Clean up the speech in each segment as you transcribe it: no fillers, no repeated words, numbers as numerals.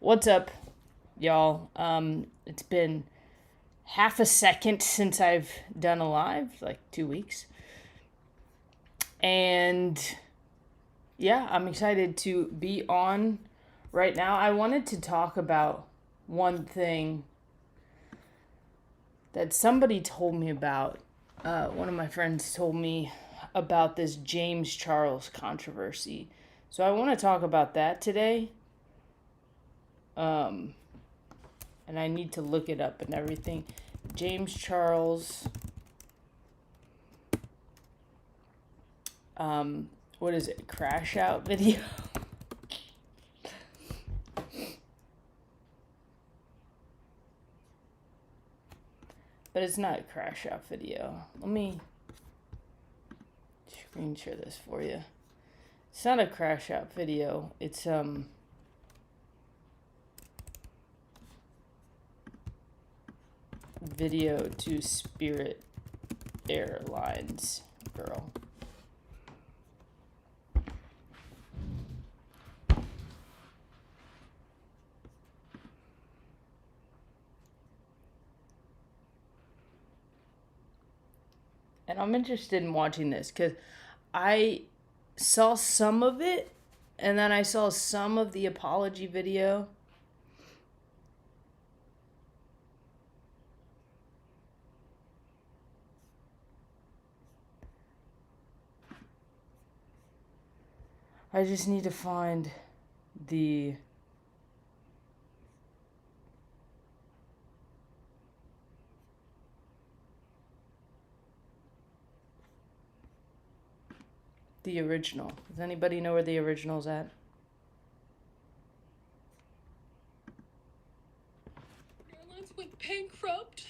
What's up, y'all? It's been half a second since I've done a live, like 2 weeks. And yeah, I'm excited to be on right now. I wanted to talk about one thing that somebody told me about. One of my friends told me about this James Charles controversy. So I want to talk about that today. And I need to look it up and everything. James Charles, what is it? Crash out video. But it's not a crash out video. Let me screen share this for you. It's not a crash out video. It's video to Spirit Airlines girl. And I'm interested in watching this because I saw some of it and then I saw some of the apology video. I just need to find the original. Does anybody know where the original's at? Airlines went bankrupt.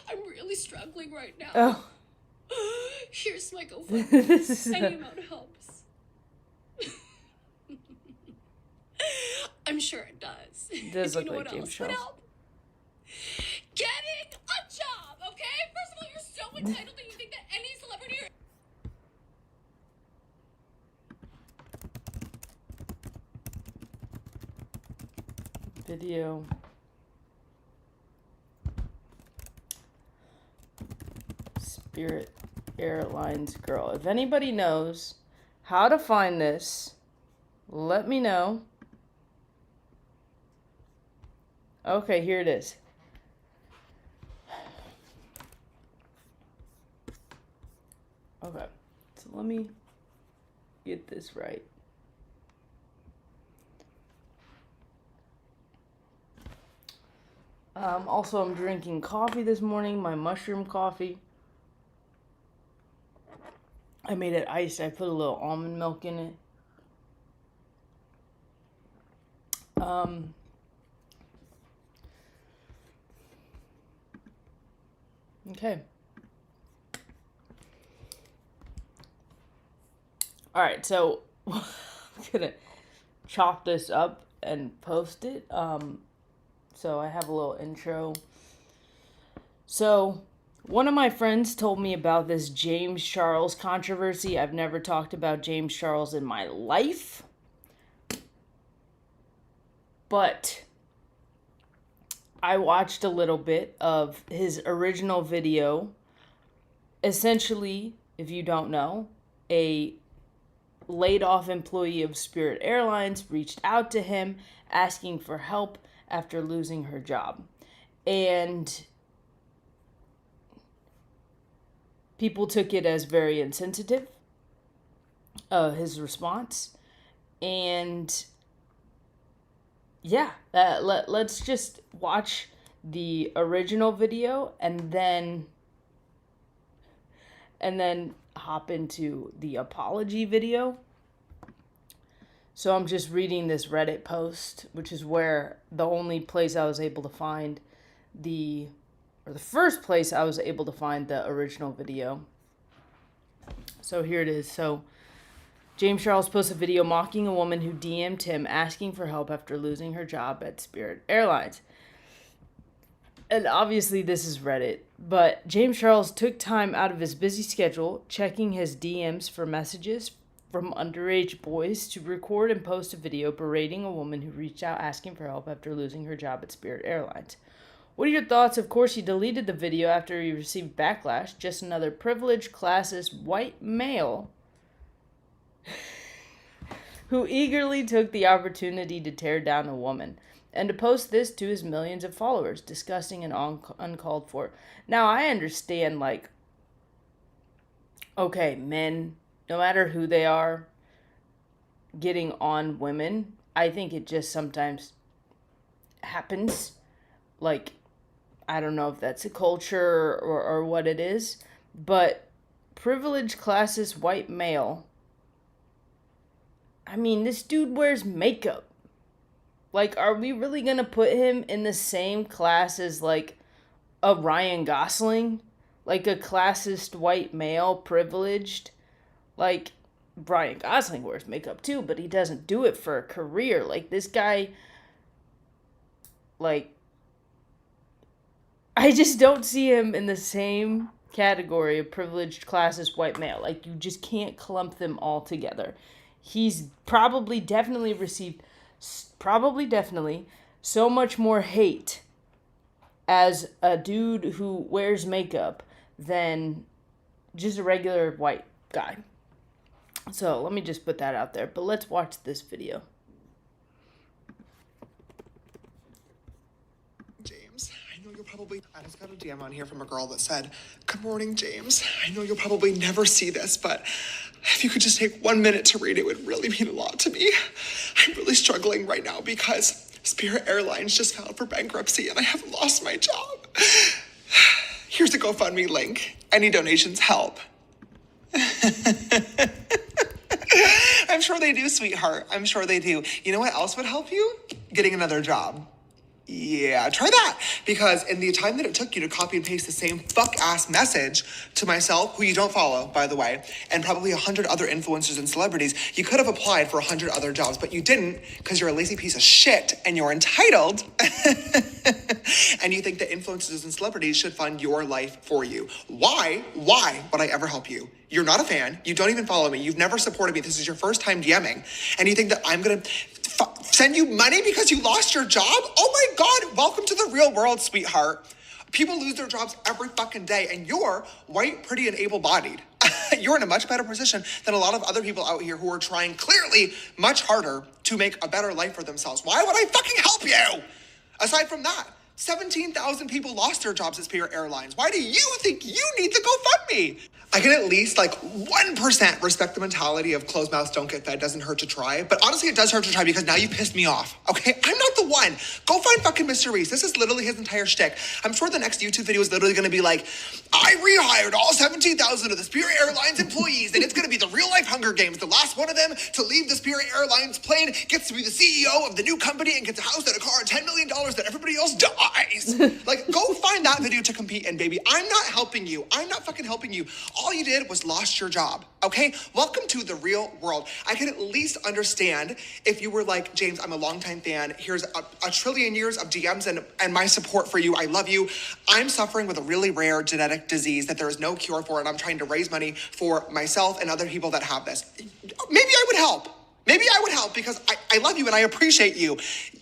I'm really struggling right now. Oh. Here's my GoFundMe. Any amount helps. I'm sure it does. It does Do look you know like what James else would Charles. help? Getting a job, okay? First of all, you're so entitled that you think that any celebrity or Video. Spirit Airlines girl. If anybody knows how to find this, let me know. Okay, here it is. Okay, so let me get this right. Also, I'm drinking coffee this morning, my mushroom coffee. I made it iced. I put a little almond milk in it. Okay. All right, so I'm gonna chop this up and post it. So I have a little intro. So one of my friends told me about this James Charles controversy. I've never talked about James Charles in my life. But I watched a little bit of his original video. Essentially, if you don't know, a laid off employee of Spirit Airlines reached out to him asking for help after losing her job. And people took it as very insensitive, his response. And yeah, let's just watch the original video and then hop into the apology video. So I'm just reading this Reddit post, which is where the only place I was able to find the first place I was able to find the original video. So here it is. So James Charles posts a video mocking a woman who DM'd him asking for help after losing her job at Spirit Airlines. And obviously this is Reddit, but James Charles took time out of his busy schedule checking his DMs for messages from underage boys to record and post a video berating a woman who reached out asking for help after losing her job at Spirit Airlines. What are your thoughts? Of course, he deleted the video after he received backlash. Just another privileged, classist, white male who eagerly took the opportunity to tear down a woman and to post this to his millions of followers. Disgusting and uncalled for. Now, I understand, like, okay, men, no matter who they are, getting on women, I think it just sometimes happens. Like, I don't know if that's a culture or what it is, but privileged, classist, white male. I mean, this dude wears makeup. Like, are we really gonna put him in the same class as, like, a Ryan Gosling? Like, a classist white male, privileged? Like, Ryan Gosling wears makeup too, but he doesn't do it for a career. Like, this guy, like, I just don't see him in the same category of privileged, classist white male. Like, you just can't clump them all together. He's definitely so much more hate as a dude who wears makeup than just a regular white guy. So let me just put that out there. But let's watch this video. James, I know you'll probably... I just got a DM on here from a girl that said, "Good morning, James. I know you'll probably never see this, but if you could just take 1 minute to read it, would really mean a lot to me. I'm really struggling right now because Spirit Airlines just filed for bankruptcy and I have lost my job. Here's a GoFundMe link. Any donations help." I'm sure they do, sweetheart. I'm sure they do. You know what else would help you? Getting another job. Yeah, try that. Because in the time that it took you to copy and paste the same fuck-ass message to myself, who you don't follow, by the way, and probably 100 other influencers and celebrities, you could have applied for 100 other jobs, but you didn't because you're a lazy piece of shit and you're entitled. And you think that influencers and celebrities should fund your life for you. Why would I ever help you? You're not a fan. You don't even follow me. You've never supported me. This is your first time DMing. And you think that I'm going to send you money because you lost your job? Oh my God, welcome to the real world, sweetheart. People lose their jobs every fucking day, and you're white, pretty, and able-bodied. You're in a much better position than a lot of other people out here who are trying clearly much harder to make a better life for themselves. Why would I fucking help you? Aside from that, 17,000 people lost their jobs at Spirit Airlines. Why do you think you need the GoFundMe? I can at least 1% respect the mentality of closed mouths don't get fed, doesn't hurt to try. But honestly, it does hurt to try because now you pissed me off, okay? I'm not the one. Go find fucking Mr. Reese. This is literally his entire shtick. I'm sure the next YouTube video is literally gonna be like, "I rehired all 17,000 of the Spirit Airlines employees, and it's gonna be the real life Hunger Games. The last one of them to leave the Spirit Airlines plane gets to be the CEO of the new company and gets a house and a car and $10 million that everybody else dies." Go find that video to compete in, baby. I'm not helping you. I'm not fucking helping you. All you did was lost your job, okay? Welcome to the real world. I can at least understand if you were like, "James, I'm a longtime fan. Here's a trillion years of DMs and my support for you. I love you. I'm suffering with a really rare genetic disease that there is no cure for, and I'm trying to raise money for myself and other people that have this." Maybe I would help. Maybe I would help because I love you and I appreciate you.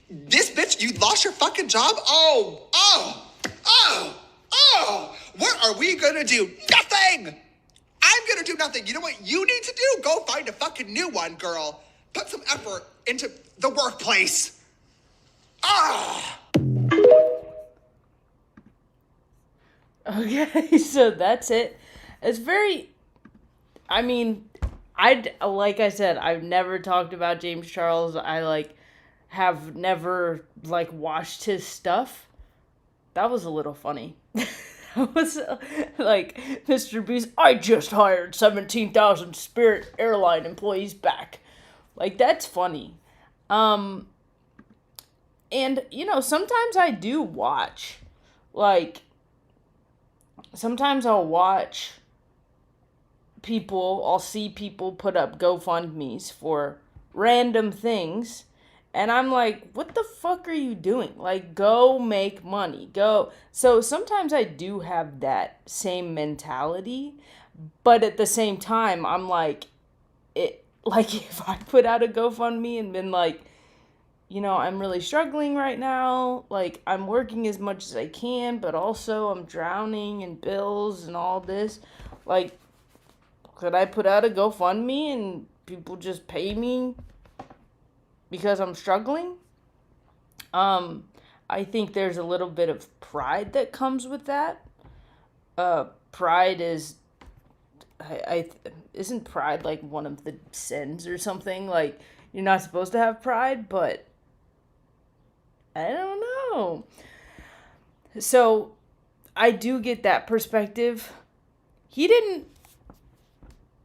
This bitch, you lost your fucking job? What are we gonna do? Nothing! I'm gonna do nothing. You know what you need to do? Go find a fucking new one, girl. Put some effort into the workplace. Okay, so that's it. It's very, I mean, like I said, I've never talked about James Charles. I have never watched his stuff. That was a little funny. I was like, "Mr. Beast, I just hired 17,000 Spirit Airline employees back." Like, that's funny. And, sometimes I do watch. Sometimes I'll watch I'll see people put up GoFundMes for random things. And I'm like, what the fuck are you doing? Go make money. Go. So sometimes I do have that same mentality. But at the same time, I'm like, like if I put out a GoFundMe and been like, you know, I'm really struggling right now. Like, I'm working as much as I can, but also I'm drowning in bills and all this. Like, could I put out a GoFundMe and people just pay me because I'm struggling? I think there's a little bit of pride that comes with that. Pride is, isn't pride like one of the sins or something? Like, you're not supposed to have pride, but I don't know. So I do get that perspective. He didn't.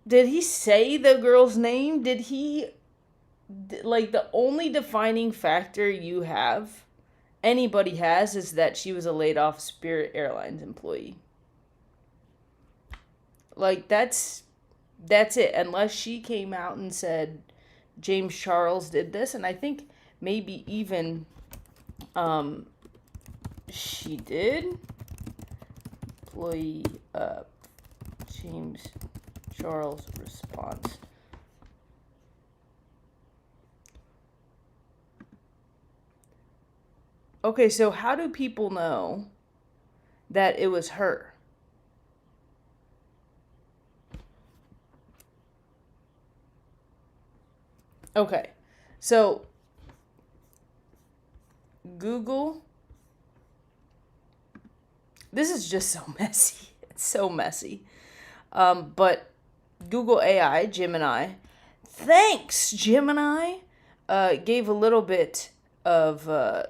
Did he say the girl's name? Did he. Like, the only defining factor you have, anybody has, is that she was a laid off Spirit Airlines employee. Like, that's it. Unless she came out and said James Charles did this. And I think maybe even she did. Employee James Charles response. Okay, so how do people know that it was her? Okay, so Google. This is just so messy. It's so messy. But Google AI, Gemini, thanks, Gemini, gave a little bit of a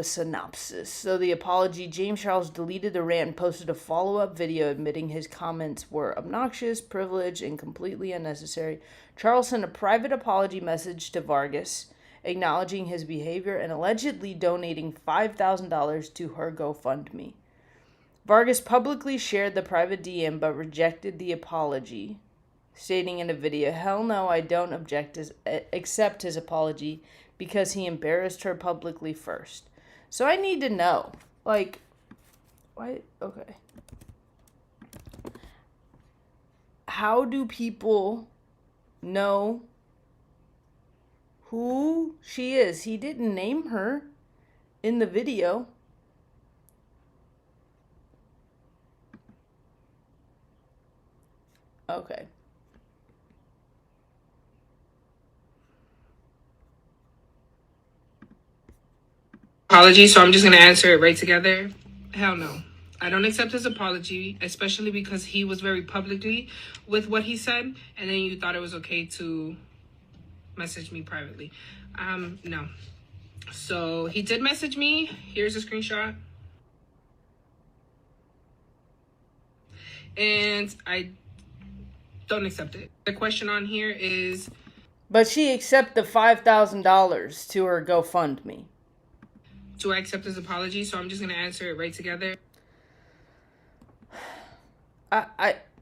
synopsis. So the apology, James Charles deleted the rant and posted a follow-up video admitting his comments were obnoxious, privileged, and completely unnecessary. Charles sent a private apology message to Vargas, acknowledging his behavior and allegedly donating $5,000 to her GoFundMe. Vargas publicly shared the private DM but rejected the apology, stating in a video, "Hell no, I don't accept his apology because he embarrassed her publicly first." So I need to know, like, why? Okay. How do people know who she is? He didn't name her in the video. Okay. Apology, so I'm just going to answer it right together. Hell no. I don't accept his apology, especially because he was very publicly with what he said, and then you thought it was okay to message me privately. No. So he did message me. Here's a screenshot. And I don't accept it. The question on here is... But she accepted the $5,000 to her GoFundMe. Do I accept his apology? So I'm just going to answer it right together.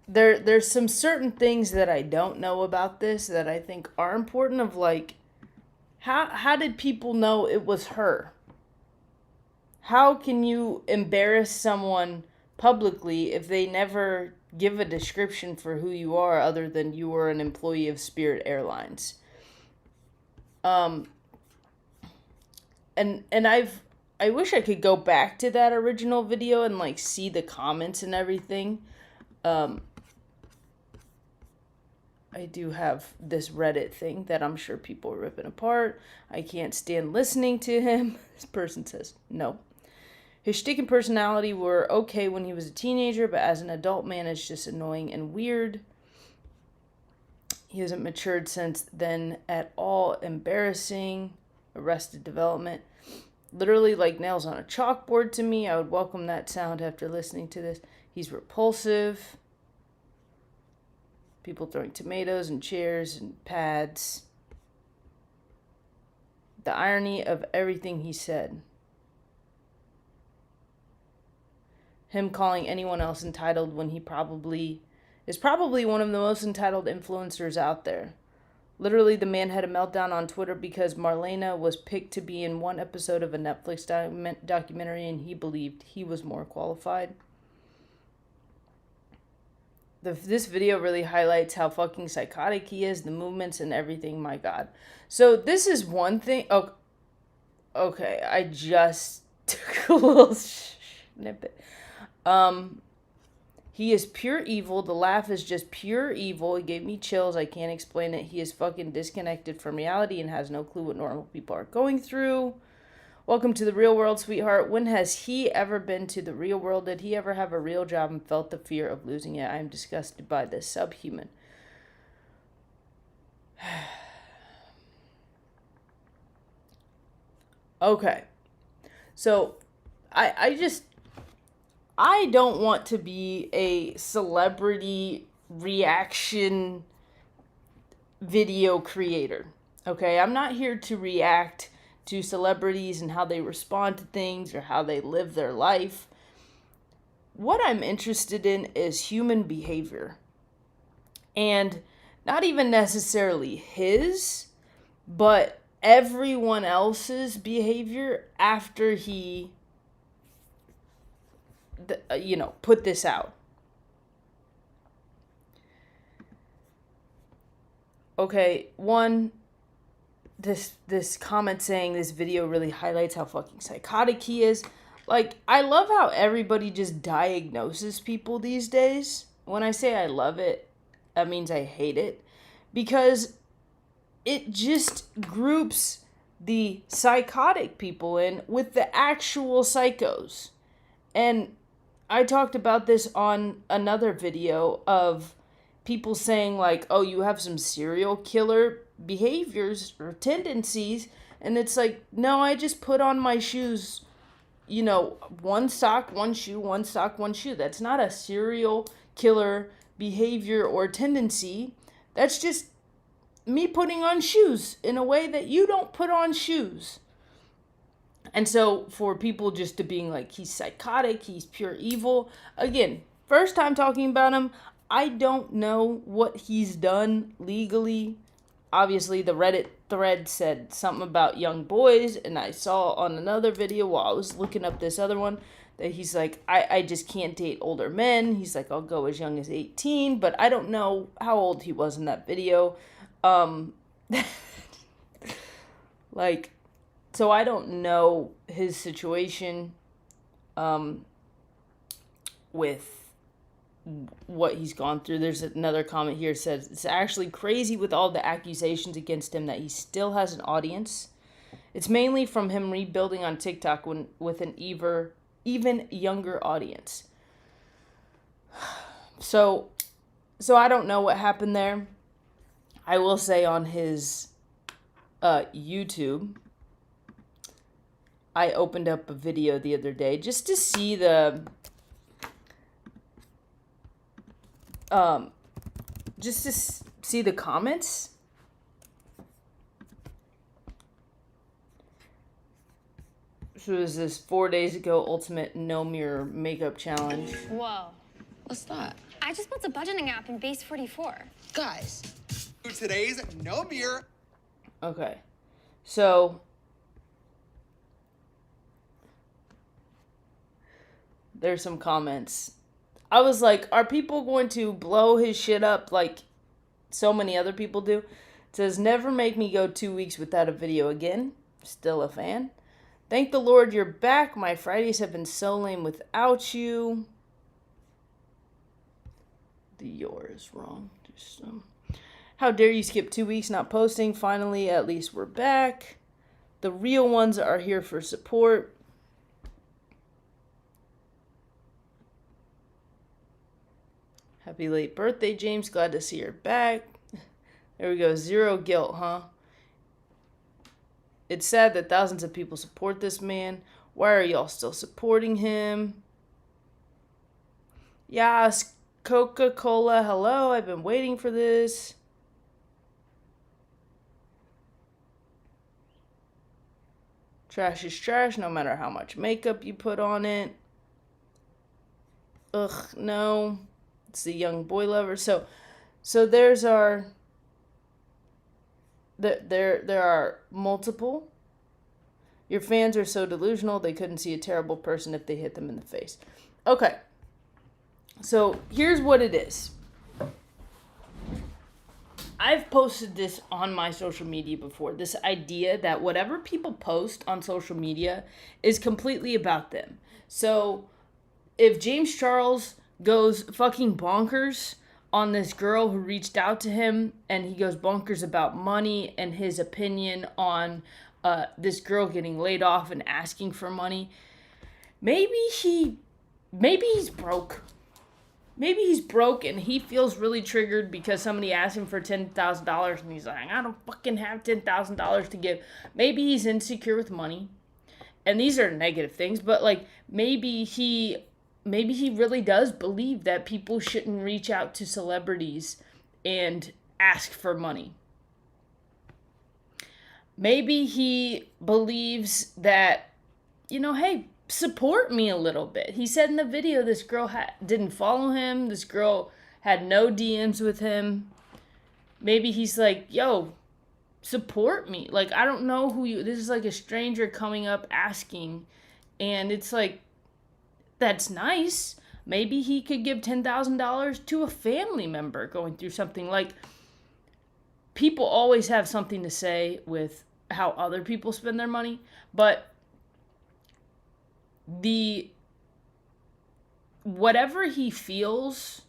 There's some certain things that I don't know about this that I think are important, of like, how did people know it was her? How can you embarrass someone publicly if they never give a description for who you are other than you were an employee of Spirit Airlines? And I wish I could go back to that original video and like see the comments and everything. I do have this Reddit thing that I'm sure people are ripping apart. I can't stand listening to him. This person says no. His shtick and personality were okay when he was a teenager, but as an adult man, it's just annoying and weird. He hasn't matured since then at all. Embarrassing. Arrested Development. Literally like nails on a chalkboard to me. I would welcome that sound after listening to this. He's repulsive. People throwing tomatoes and chairs and pads. The irony of everything he said. Him calling anyone else entitled when he is probably one of the most entitled influencers out there. Literally, the man had a meltdown on Twitter because Marlena was picked to be in one episode of a Netflix documentary and he believed he was more qualified. This video really highlights how fucking psychotic he is, the movements and everything, my God. So this is one thing. Oh, okay, I just took a little snippet. He is pure evil. The laugh is just pure evil. It gave me chills. I can't explain it. He is fucking disconnected from reality and has no clue what normal people are going through. Welcome to the real world, sweetheart. When has he ever been to the real world? Did he ever have a real job and felt the fear of losing it? I am disgusted by this subhuman. Okay. So, I don't want to be a celebrity reaction video creator. Okay? I'm not here to react to celebrities and how they respond to things or how they live their life. What I'm interested in is human behavior. And not even necessarily his, but everyone else's behavior after he, put this out. Okay, one, this comment saying this video really highlights how fucking psychotic he is. Like, I love how everybody just diagnoses people these days. When I say I love it, that means I hate it. Because it just groups the psychotic people in with the actual psychos. And I talked about this on another video of people saying like, oh, you have some serial killer behaviors or tendencies. And it's like, no, I just put on my shoes, one sock, one shoe, one sock, one shoe. That's not a serial killer behavior or tendency. That's just me putting on shoes in a way that you don't put on shoes. And so for people just to being like, he's psychotic, he's pure evil. Again, first time talking about him, I don't know what he's done legally. Obviously, the Reddit thread said something about young boys, and I saw on another video while I was looking up this other one that he's like, I just can't date older men. He's like, I'll go as young as 18, but I don't know how old he was in that video. So I don't know his situation with what he's gone through. There's another comment here that says, it's actually crazy with all the accusations against him that he still has an audience. It's mainly from him rebuilding on TikTok with an even younger audience. So I don't know what happened there. I will say on his YouTube, I opened up a video the other day just to see the comments. So it was this 4 days ago ultimate no mirror makeup challenge. Whoa. What's that? I just built a budgeting app in Base 44. Guys. Today's no mirror. Okay. So there's some comments. I was like, are people going to blow his shit up like so many other people do? It says, never make me go 2 weeks without a video again. Still a fan. Thank the Lord you're back. My Fridays have been so lame without you. The your is wrong. How dare you skip 2 weeks not posting? Finally, at least we're back. The real ones are here for support. Happy late birthday, James. Glad to see you're back. There we go. Zero guilt, huh? It's sad that thousands of people support this man. Why are y'all still supporting him? Yes, Coca-Cola. Hello, I've been waiting for this. Trash is trash, no matter how much makeup you put on it. Ugh, no. It's the young boy lover. So there's our there are multiple. Your fans are so delusional they couldn't see a terrible person if they hit them in the face. Okay. So here's what it is. I've posted this on my social media before. This idea that whatever people post on social media is completely about them. So if James Charles goes fucking bonkers on this girl who reached out to him, and he goes bonkers about money and his opinion on this girl getting laid off and asking for money, maybe he's broke. Maybe he's broke and he feels really triggered because somebody asked him for $10,000 and he's like, I don't fucking have $10,000 to give. Maybe he's insecure with money. And these are negative things, but like maybe he really does believe that people shouldn't reach out to celebrities and ask for money. Maybe he believes that, hey, support me a little bit. He said in the video this girl didn't follow him. This girl had no DMs with him. Maybe he's like, yo, support me. Like, I don't know who you... This is like a stranger coming up asking. And it's like, that's nice. Maybe he could give $10,000 to a family member going through something. Like, people always have something to say with how other people spend their money. But whatever he feels,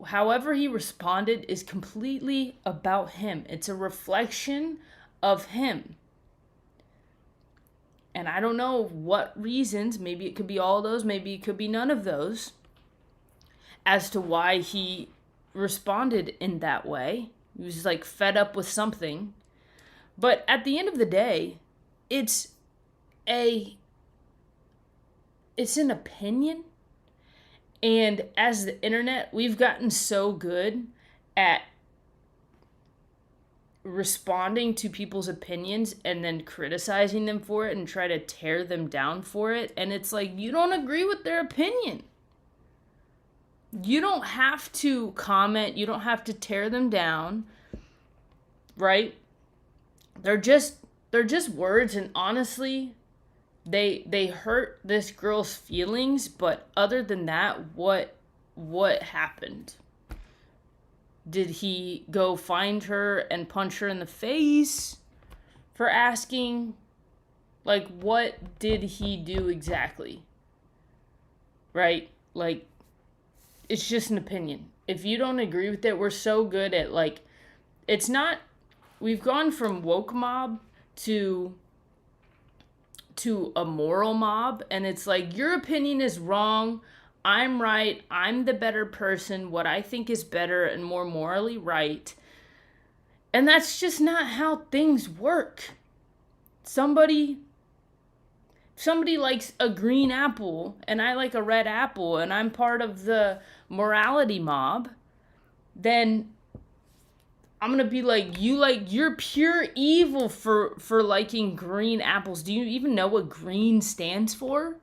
however he responded, is completely about him. It's a reflection of him. And I don't know what reasons, maybe it could be all those, maybe it could be none of those, as to why he responded in that way. He was like fed up with something. But at the end of the day, it's an opinion. And as the internet, we've gotten so good at responding to people's opinions and then criticizing them for it and try to tear them down for it. And it's like, you don't agree with their opinion. You don't have to comment. You don't have to tear them down. Right? They're just words, and honestly, they hurt this girl's feelings, but other than that, what happened? Did he go find her and punch her in the face for asking? Like, what did he do exactly? Right? Like, it's just an opinion. If you don't agree with it, we're so good at, like, it's not, we've gone from woke mob to a moral mob, and it's like, your opinion is wrong, I'm right, I'm the better person, what I think is better and more morally right. And that's just not how things work. Somebody likes a green apple and I like a red apple and I'm part of the morality mob, then I'm going to be like, you're pure evil for liking green apples. Do you even know what green stands for?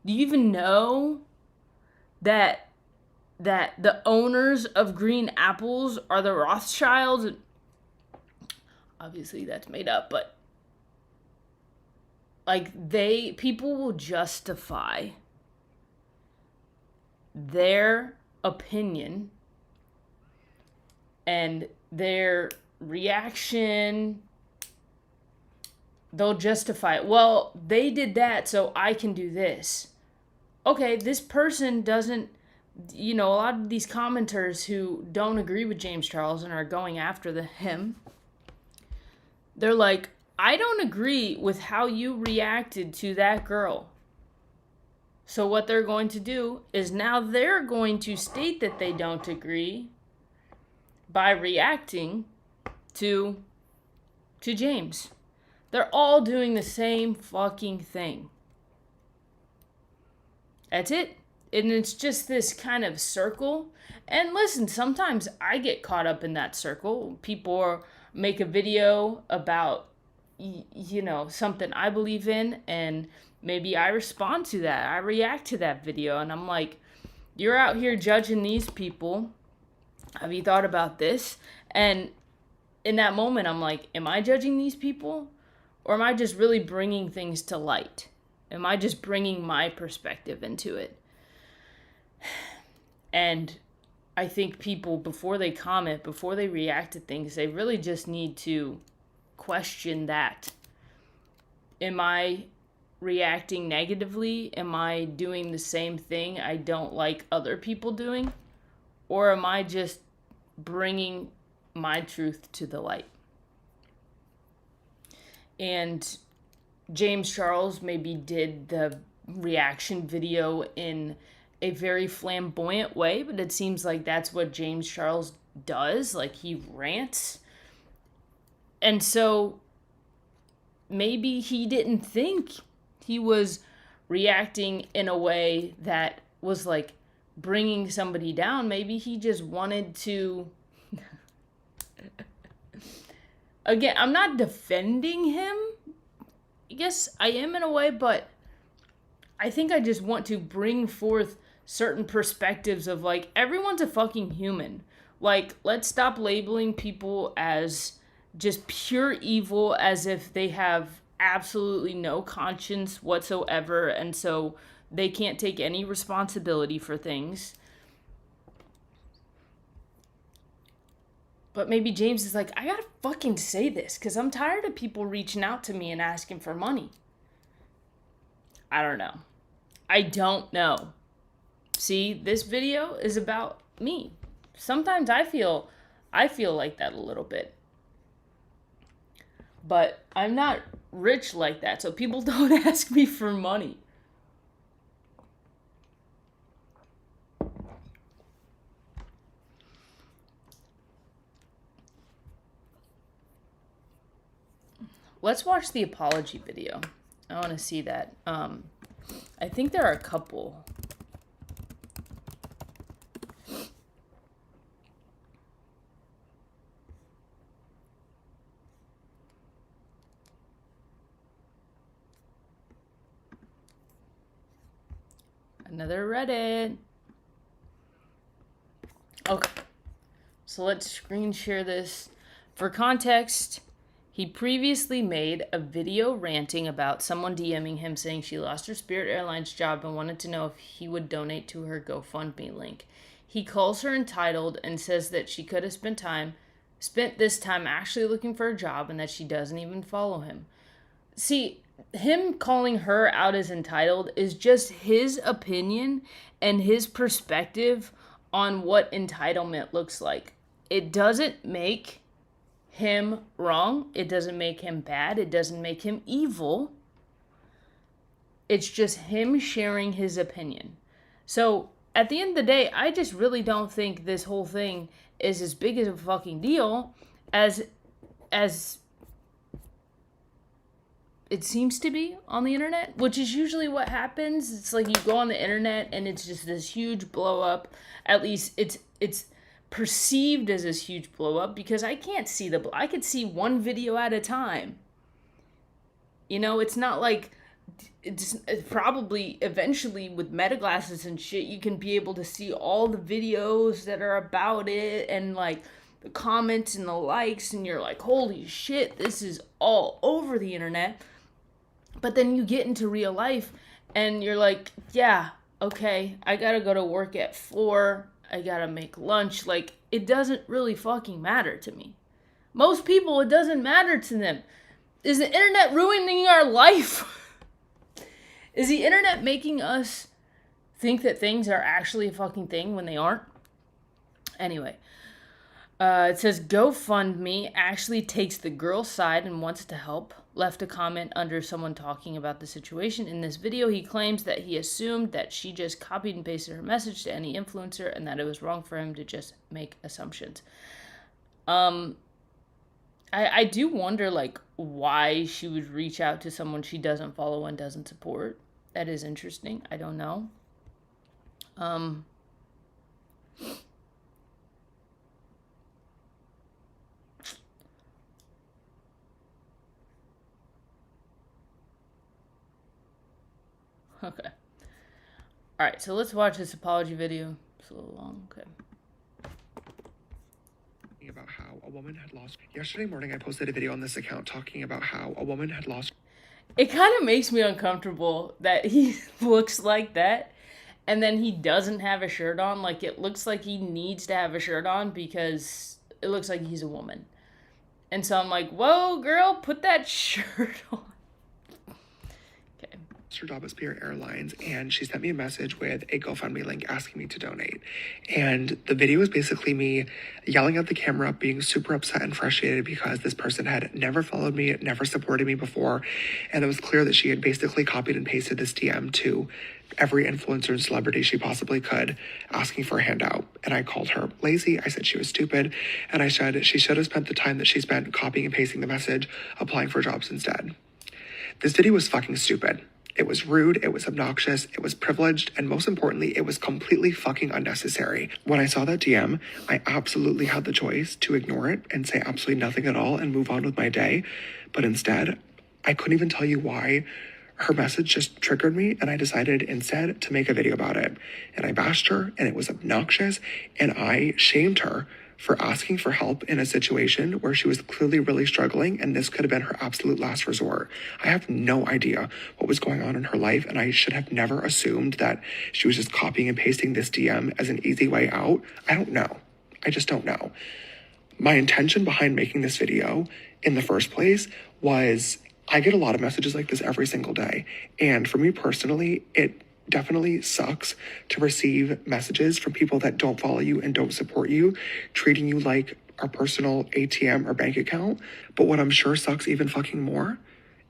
Do you even know that the owners of green apples are the Rothschilds? Obviously that's made up, but like people will justify their opinion and their reaction. They'll justify it. Well, they did that, so I can do this. Okay, this person doesn't, a lot of these commenters who don't agree with James Charles and are going after him, they're like, I don't agree with how you reacted to that girl. So what they're going to do is now they're going to state that they don't agree by reacting to James. They're all doing the same fucking thing. That's it. And it's just this kind of circle. And listen, sometimes I get caught up in that circle. People make a video about, something I believe in, and maybe I respond to that. I react to that video, and I'm like, you're out here judging these people. Have you thought about this? And in that moment, I'm like, am I judging these people? Or am I just really bringing things to light? Am I just bringing my perspective into it? And I think people, before they comment, before they react to things, they really just need to question that. Am I reacting negatively? Am I doing the same thing I don't like other people doing? Or am I just bringing my truth to the light? And James Charles maybe did the reaction video in a very flamboyant way, but it seems like that's what James Charles does. Like, he rants. And so maybe he didn't think he was reacting in a way that was like bringing somebody down. Maybe he just wanted to... Again, I'm not defending him. I guess I am in a way, but I think I just want to bring forth certain perspectives of, like, everyone's a fucking human. Like, let's stop labeling people as just pure evil, as if they have absolutely no conscience whatsoever, and so they can't take any responsibility for things. But maybe James is like, I gotta fucking say this, because I'm tired of people reaching out to me and asking for money. I don't know. I don't know. See, this video is about me. Sometimes I feel like that a little bit. But I'm not rich like that, so people don't ask me for money. Let's watch the apology video. I want to see that. I think there are a couple. Another Reddit. Okay. So let's screen share this. For context, he previously made a video ranting about someone DMing him saying she lost her Spirit Airlines job and wanted to know if he would donate to her GoFundMe link. He calls her entitled and says that she could have spent this time actually looking for a job and that she doesn't even follow him. See, him calling her out as entitled is just his opinion and his perspective on what entitlement looks like. It doesn't make him wrong. It doesn't make him bad. It doesn't make him evil. It's just him sharing his opinion. So at the end of the day, I just really don't think this whole thing is as big of a fucking deal as it seems to be on the internet, which is usually what happens. It's like you go on the internet and it's just this huge blow up. At least it's perceived as this huge blow up because I can't see I could see one video at a time. You know, it's not like it's probably eventually with meta glasses and shit, you can be able to see all the videos that are about it and like the comments and the likes, and you're like, holy shit, this is all over the internet. But then you get into real life and you're like, yeah, okay, I gotta go to work at 4. I gotta make lunch. Like, it doesn't really fucking matter to me. Most people, it doesn't matter to them. Is the internet ruining our life? Is the internet making us think that things are actually a fucking thing when they aren't? Anyway, it says GoFundMe actually takes the girl's side and wants to help. Left a comment under someone talking about the situation. In this video, he claims that he assumed that she just copied and pasted her message to any influencer and that it was wrong for him to just make assumptions. I do wonder, like, why she would reach out to someone she doesn't follow and doesn't support. That is interesting. I don't know. Okay. Alright, so let's watch this apology video. It's a little long, okay. about how a woman had lost. Yesterday morning, I posted a video on this account talking about how a woman had lost. It kind of makes me uncomfortable that he looks like that and then he doesn't have a shirt on. Like, it looks like he needs to have a shirt on because it looks like he's a woman. And so I'm like, whoa, girl, put that shirt on. Okay. Her job at Spirit Airlines, and she sent me a message with a GoFundMe link asking me to donate. And the video is basically me yelling at the camera, being super upset and frustrated because this person had never followed me, never supported me before. And it was clear that she had basically copied and pasted this DM to every influencer and celebrity she possibly could, asking for a handout. And I called her lazy. I said she was stupid. And I said she should have spent the time that she spent copying and pasting the message, applying for jobs instead. This video was fucking stupid. It was rude, it was obnoxious, it was privileged, and most importantly, it was completely fucking unnecessary. When I saw that DM, I absolutely had the choice to ignore it and say absolutely nothing at all and move on with my day. But instead, I couldn't even tell you why. Her message just triggered me, and I decided instead to make a video about it. And I bashed her, and it was obnoxious, and I shamed her for asking for help in a situation where she was clearly really struggling, and this could have been her absolute last resort. I have no idea what was going on in her life, and I should have never assumed that she was just copying and pasting this DM as an easy way out. I don't know. I just don't know. My intention behind making this video in the first place was, I get a lot of messages like this every single day, and for me personally, it definitely sucks to receive messages from people that don't follow you and don't support you, treating you like a personal ATM or bank account. But what I'm sure sucks even fucking more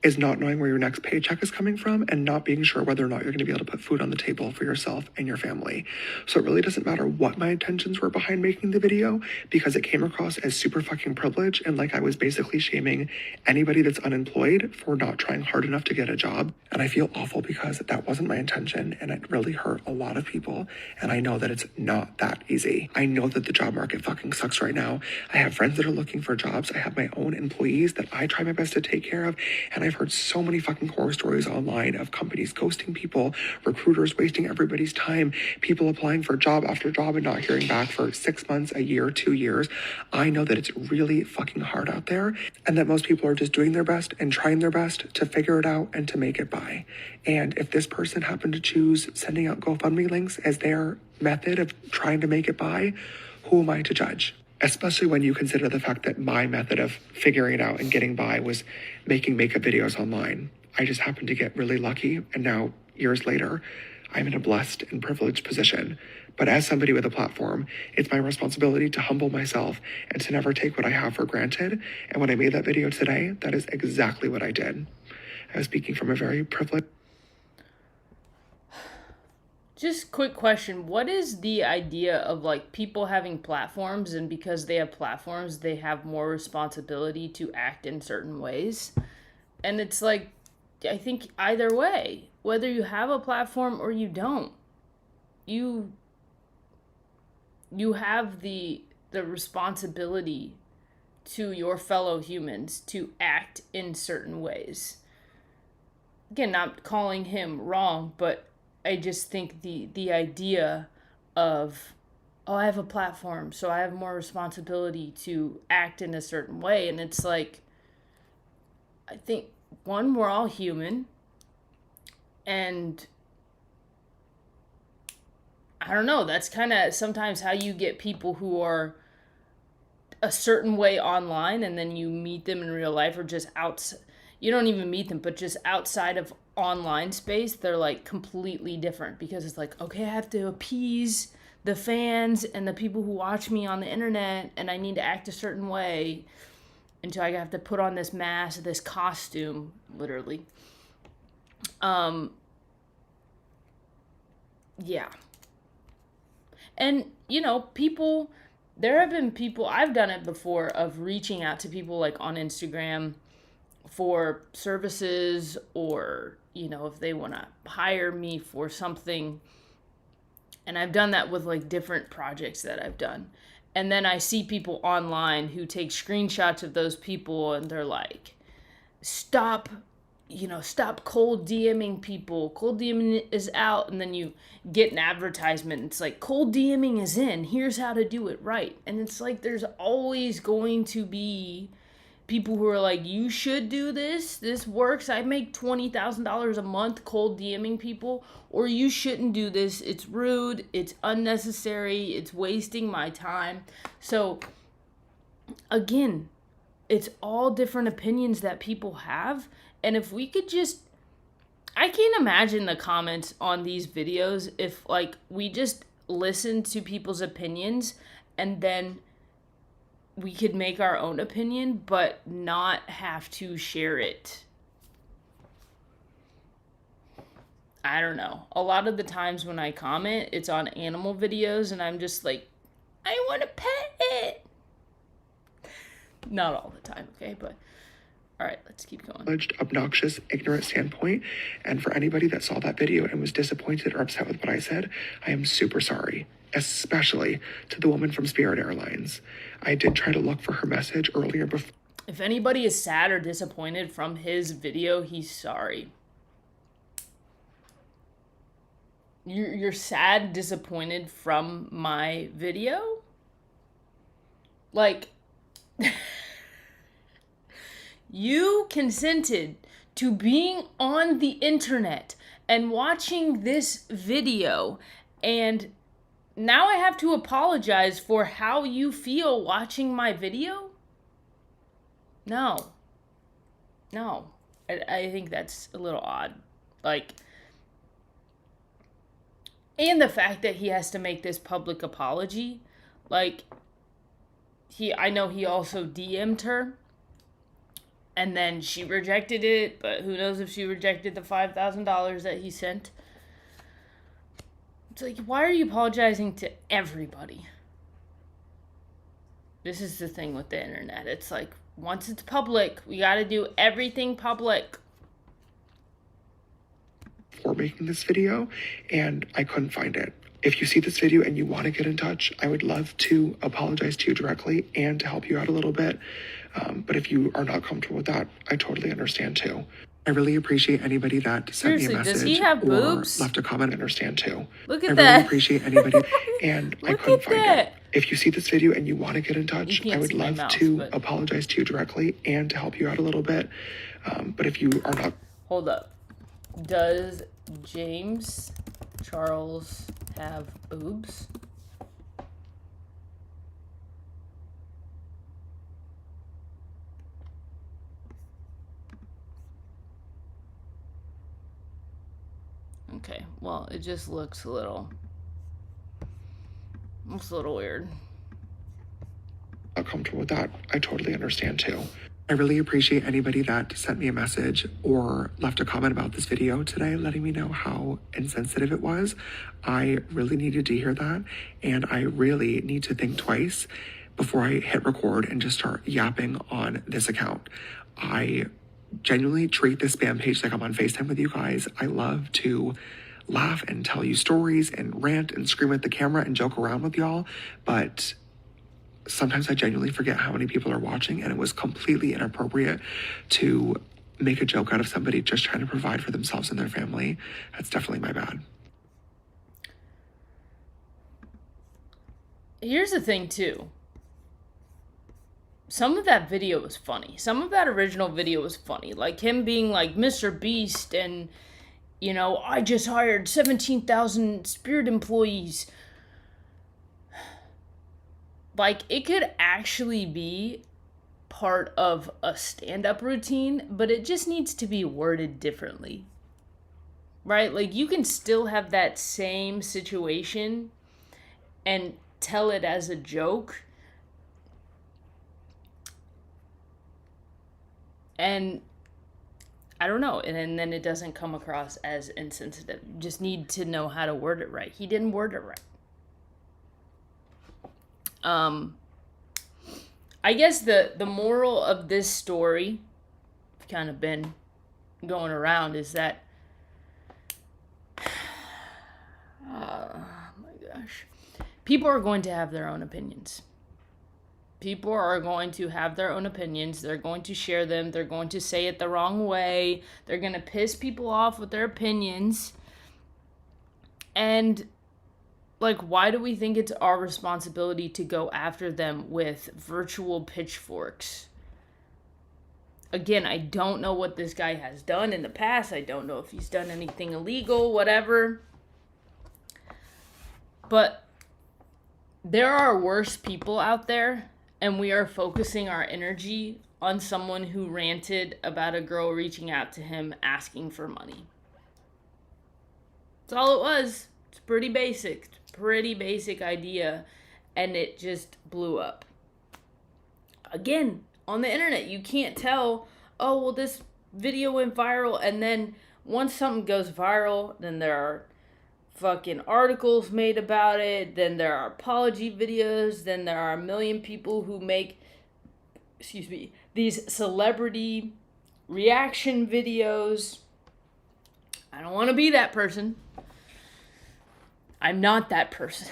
is not knowing where your next paycheck is coming from and not being sure whether or not you're going to be able to put food on the table for yourself and your family. So it really doesn't matter what my intentions were behind making the video, because it came across as super fucking privileged and like I was basically shaming anybody that's unemployed for not trying hard enough to get a job. And I feel awful because that wasn't my intention, and it really hurt a lot of people. And I know that it's not that easy. I know that the job market fucking sucks right now. I have friends that are looking for jobs. I have my own employees that I try my best to take care of. And I've heard so many fucking horror stories online of companies ghosting people, recruiters wasting everybody's time, people applying for job after job and not hearing back for 6 months, a year, 2 years. I know that it's really fucking hard out there, and that most people are just doing their best and trying their best to figure it out and to make it by. And if this person happened to choose sending out GoFundMe links as their method of trying to make it by, who am I to judge? Especially when you consider the fact that my method of figuring it out and getting by was making makeup videos online. I just happened to get really lucky, and now, years later, I'm in a blessed and privileged position. But as somebody with a platform, it's my responsibility to humble myself and to never take what I have for granted. And when I made that video today, that is exactly what I did. I was speaking from a very privileged... Just quick question. What is the idea of like people having platforms, and because they have platforms, they have more responsibility to act in certain ways? And it's like, I think either way, whether you have a platform or you don't, you have the responsibility to your fellow humans to act in certain ways. Again, not calling him wrong, but I just think the idea of, oh, I have a platform, so I have more responsibility to act in a certain way. And it's like, I think, one, we're all human. And I don't know, that's kind of sometimes how you get people who are a certain way online, and then you meet them in real life, or just outside. You don't even meet them, but just outside of online space, they're like completely different, because it's like, okay, I have to appease the fans and the people who watch me on the internet, and I need to act a certain way, until I have to put on this mask, this costume, literally. Yeah. And, you know, people, there have been people, I've done it before, of reaching out to people like on Instagram for services, or, you know, if they want to hire me for something. And I've done that with like different projects that I've done. And then I see people online who take screenshots of those people, and they're like, stop stop cold DMing people. Cold DMing is out. And then you get an advertisement. It's like, cold DMing is in. Here's how to do it right. And it's like, there's always going to be people who are like, you should do this. This works. I make $20,000 a month cold DMing people. Or you shouldn't do this. It's rude. It's unnecessary. It's wasting my time. So, again, it's all different opinions that people have. And if we could just, I can't imagine the comments on these videos if, like, we just listen to people's opinions and then we could make our own opinion, but not have to share it. I don't know. A lot of the times when I comment, it's on animal videos, and I'm just like, I want to pet it. Not all the time, okay? But, all right, let's keep going. Obnoxious, ignorant standpoint. And for anybody that saw that video and was disappointed or upset with what I said, I am super sorry. Especially to the woman from Spirit Airlines. I did try to look for her message earlier before. If anybody is sad or disappointed from his video, he's sorry. You're sad, disappointed from my video? Like, you consented to being on the internet and watching this video, and now I have to apologize for how you feel watching my video? No. I think that's a little odd. Like, and the fact that he has to make this public apology. Like, I know he also DM'd her. And then she rejected it, but who knows if she rejected the $5,000 that he sent. It's like, why are you apologizing to everybody? This is the thing with the internet. It's like, once it's public, we gotta do everything public. For making this video, and I couldn't find it. If you see this video and you want to get in touch, I would love to apologize to you directly and to help you out a little bit. But if you are not comfortable with that, I totally understand too. I really appreciate anybody that sent me a message does he have or boobs? left a comment. I understand too. Look at I that. really appreciate anybody, and I couldn't find that. it. If you see this video and you want to get in touch, can't I would see my love mouth, to but- apologize to you directly and to help you out a little bit. But if you are not... Hold up. Does James Charles have boobs? Okay, well, it just looks a little weird. Not comfortable with that, I totally understand too. I really appreciate anybody that sent me a message or left a comment about this video today, letting me know how insensitive it was. I really needed to hear that, and I really need to think twice before I hit record and just start yapping on this account. I genuinely treat this spam page like I'm on FaceTime with you guys. I love to laugh and tell you stories and rant and scream at the camera and joke around with y'all, but sometimes I genuinely forget how many people are watching, and it was completely inappropriate to make a joke out of somebody just trying to provide for themselves and their family. That's definitely my bad. Here's the thing, too. Some of that video was funny. Some of that original video was funny. Like him being like Mr. Beast and, I just hired 17,000 Spirit employees. Like, it could actually be part of a stand-up routine, but it just needs to be worded differently. Right? Like, you can still have that same situation and tell it as a joke. And I don't know. And then it doesn't come across as insensitive. You just need to know how to word it right. He didn't word it right. I guess the moral of this story, kind of been going around, is that, oh my gosh, people are going to have their own opinions. people are going to have their own opinions. They're going to share them. They're going to say it the wrong way. They're going to piss people off with their opinions. And, like, why do we think it's our responsibility to go after them with virtual pitchforks? Again, I don't know what this guy has done in the past. I don't know if he's done anything illegal, whatever. But there are worse people out there, and we are focusing our energy on someone who ranted about a girl reaching out to him asking for money. That's all it was. It's pretty basic. It's a pretty basic idea, and it just blew up. Again, on the internet, you can't tell, oh, well, this video went viral, and then once something goes viral, then there are fucking articles made about it, then there are apology videos, then there are a million people who make, these celebrity reaction videos. I don't want to be that person. I'm not that person.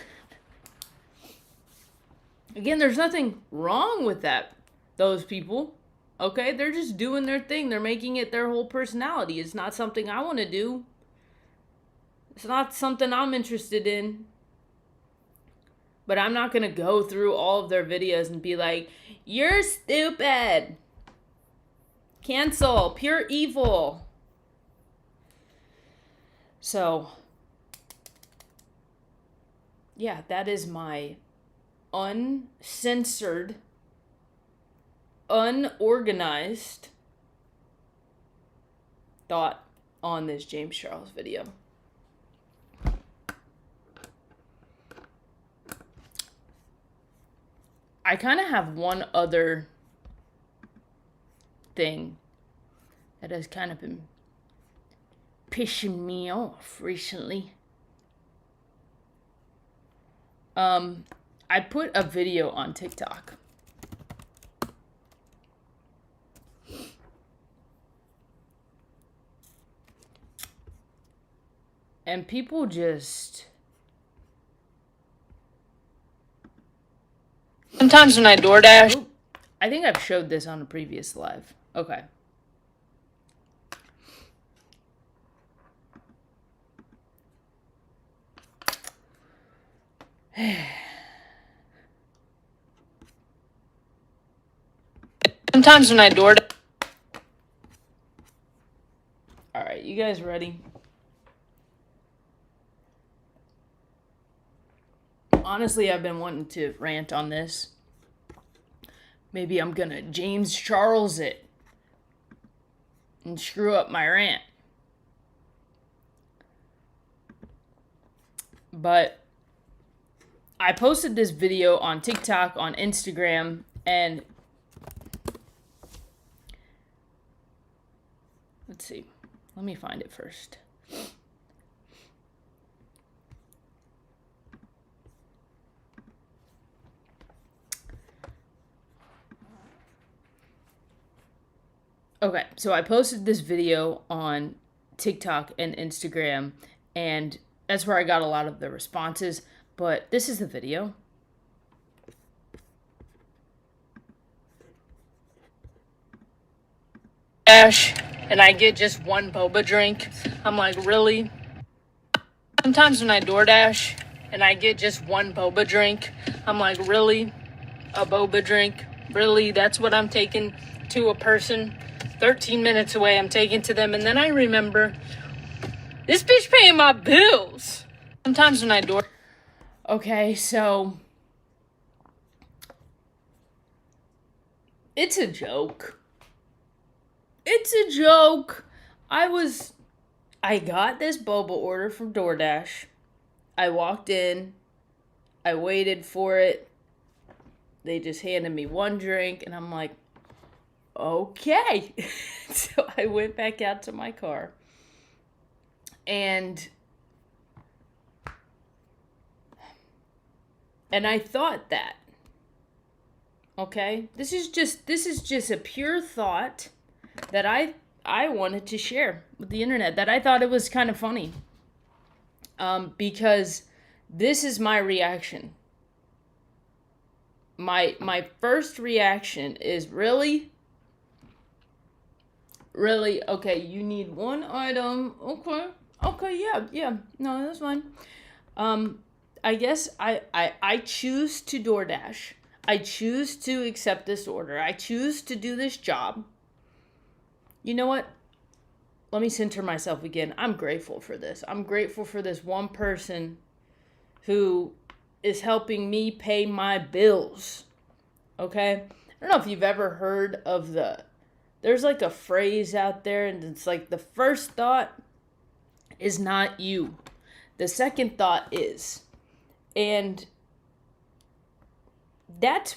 Again, there's nothing wrong with those people. Okay? They're just doing their thing. They're making it their whole personality. It's not something I want to do. It's not something I'm interested in. But I'm not going to go through all of their videos and be like, you're stupid. Cancel. Pure evil. So, yeah, that is my uncensored, unorganized thought on this James Charles video. I kind of have one other thing that has kind of been pissing me off recently. I put a video on TikTok. And people just... Sometimes when I DoorDash... Oop, I think I've showed this on a previous live. Okay. Sometimes when I DoorDash... Alright, you guys ready? Honestly, I've been wanting to rant on this. Maybe I'm gonna James Charles it and screw up my rant. But I posted this video on TikTok, on Instagram, and let's see. Let me find it first. Okay, so I posted this video on TikTok and Instagram, and that's where I got a lot of the responses, but this is the video. Dash, and I get just one boba drink. I'm like, really? Sometimes when I DoorDash, and I get just one boba drink, I'm like, really? A boba drink? Really? That's what I'm taking to a person? 13 minutes away, I'm taking to them, and then I remember, this bitch paying my bills. Sometimes when I door... Okay, so... It's a joke. It's a joke. I got this boba order from DoorDash. I walked in. I waited for it. They just handed me one drink, and I'm like, okay. So I went back out to my car. And I thought that. Okay? This is just a pure thought that I wanted to share with the internet, that I thought it was kind of funny. Because this is my reaction. my first reaction is really okay, you need one item. Okay, yeah. No, that's fine. I guess I choose to DoorDash. I choose to accept this order. I choose to do this job. You know what? Let me center myself again. I'm grateful for this. I'm grateful for this one person who is helping me pay my bills. Okay? I don't know if you've ever heard of there's like a phrase out there, and it's like the first thought is not you. The second thought is. And that's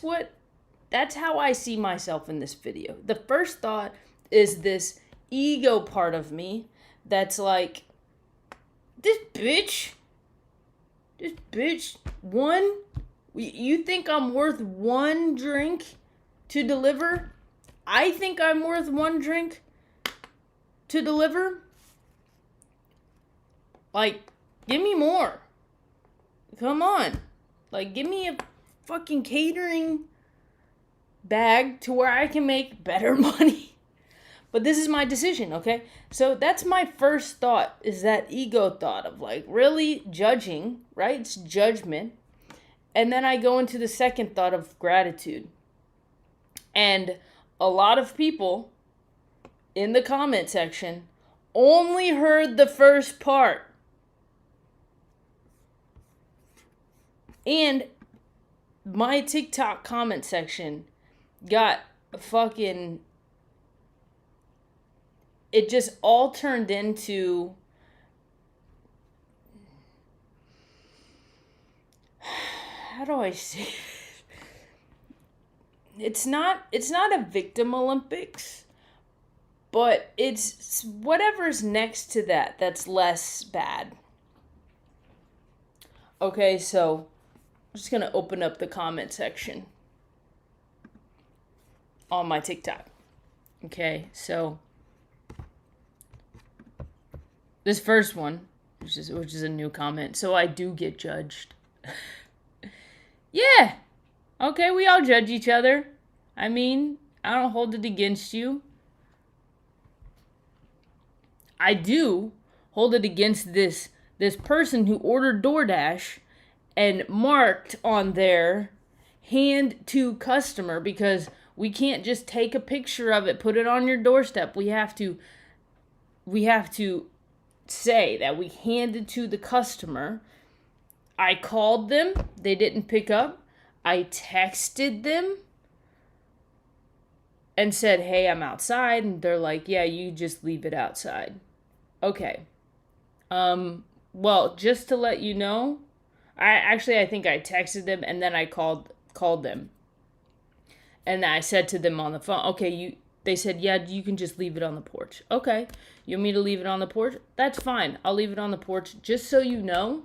how I see myself in this video. The first thought is this ego part of me that's like, this bitch, you think I'm worth one drink to deliver? I think I'm worth one drink to deliver? Like, give me more. Come on. Like, give me a fucking catering bag to where I can make better money. But this is my decision, okay? So that's my first thought, is that ego thought of like really judging, right? It's judgment. And then I go into the second thought of gratitude. And a lot of people in the comment section only heard the first part. And my TikTok comment section got fucking... It just all turned into... How do I say it? It's not a victim Olympics, but it's whatever's next to that that's less bad. Okay, so I'm just gonna open up the comment section on my TikTok. Okay, so this first one, which is a new comment, so I do get judged. Yeah. Okay, we all judge each other. I mean, I don't hold it against you. I do hold it against this person who ordered DoorDash and marked on their hand to customer, because we can't just take a picture of it, put it on your doorstep. We have to say that we handed to the customer. I called them, they didn't pick up. I texted them and said, hey, I'm outside. And they're like, yeah, you just leave it outside. Okay. Well, just to let you know, I think I texted them and then I called them. And I said to them on the phone, okay, they said, yeah, you can just leave it on the porch. Okay. You want me to leave it on the porch? That's fine. I'll leave it on the porch. Just so you know,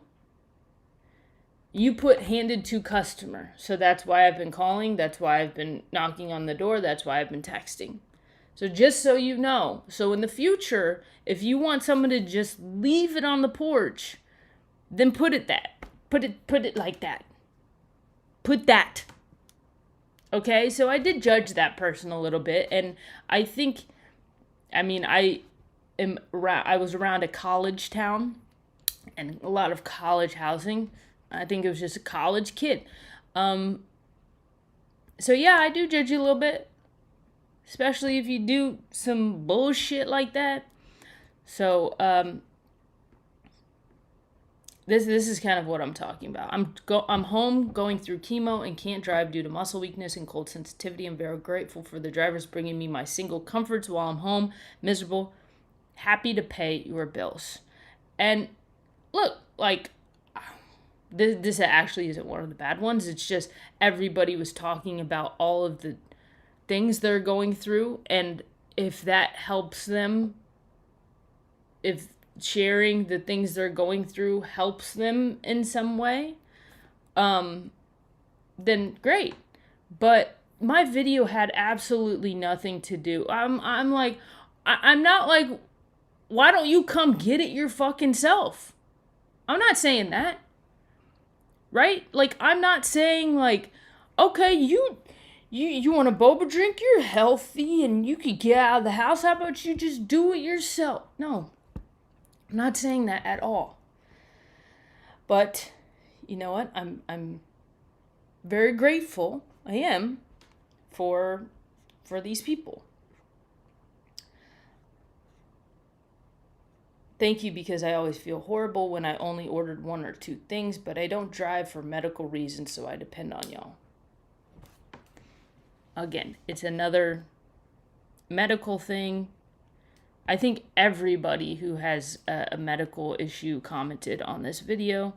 you put handed to customer. So that's why I've been calling. That's why I've been knocking on the door. That's why I've been texting. So just so you know. So in the future, if you want someone to just leave it on the porch, then put it like that. Put that. Okay? So I did judge that person a little bit. And I think, I was around a college town and a lot of college housing. I think it was just a college kid. So yeah, I do judge you a little bit. Especially if you do some bullshit like that. So, this is kind of what I'm talking about. I'm home going through chemo and can't drive due to muscle weakness and cold sensitivity. I'm very grateful for the drivers bringing me my single comforts while I'm home, miserable, happy to pay your bills. And look, like, this actually isn't one of the bad ones. It's just everybody was talking about all of the things they're going through. And if that helps them, if sharing the things they're going through helps them in some way, then great. But my video had absolutely nothing to do. I'm not like, why don't you come get it your fucking self? I'm not saying that. Right? Like, I'm not saying like, okay, you want a boba drink? You're healthy and you could get out of the house. How about you just do it yourself? No, I'm not saying that at all. But you know what? I'm very grateful. I am for these people. Thank you, because I always feel horrible when I only ordered 1 or 2 things, but I don't drive for medical reasons, so I depend on y'all. Again, it's another medical thing. I think everybody who has a medical issue commented on this video.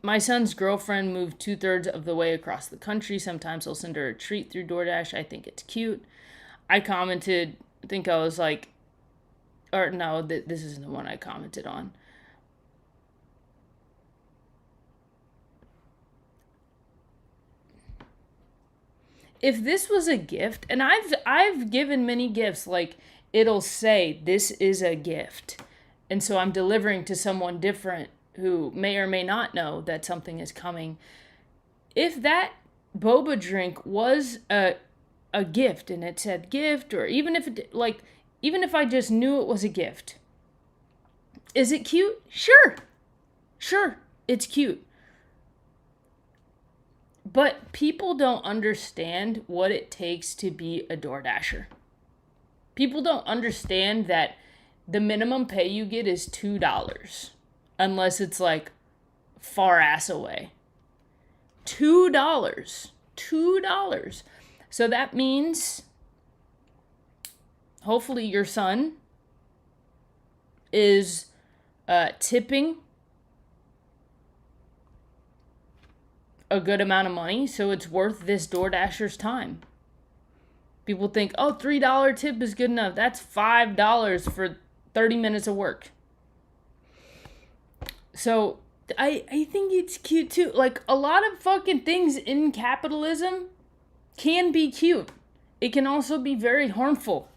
My son's girlfriend moved 2/3 of the way across the country. Sometimes I'll send her a treat through DoorDash. I think it's cute. I commented, I think I was like, or no, this isn't the one I commented on. If this was a gift, and I've given many gifts, like it'll say this is a gift, and so I'm delivering to someone different who may or may not know that something is coming. If that boba drink was a gift and it said gift, or even if it, like, even if I just knew it was a gift, is it cute? Sure, it's cute. But people don't understand what it takes to be a DoorDasher. People don't understand that the minimum pay you get is $2. Unless it's like far ass away. $2. So that means hopefully your son is tipping a good amount of money, so it's worth this DoorDasher's time. People think, oh, $3 tip is good enough. That's $5 for 30 minutes of work. So I think it's cute too. Like, a lot of fucking things in capitalism can be cute. It can also be very harmful.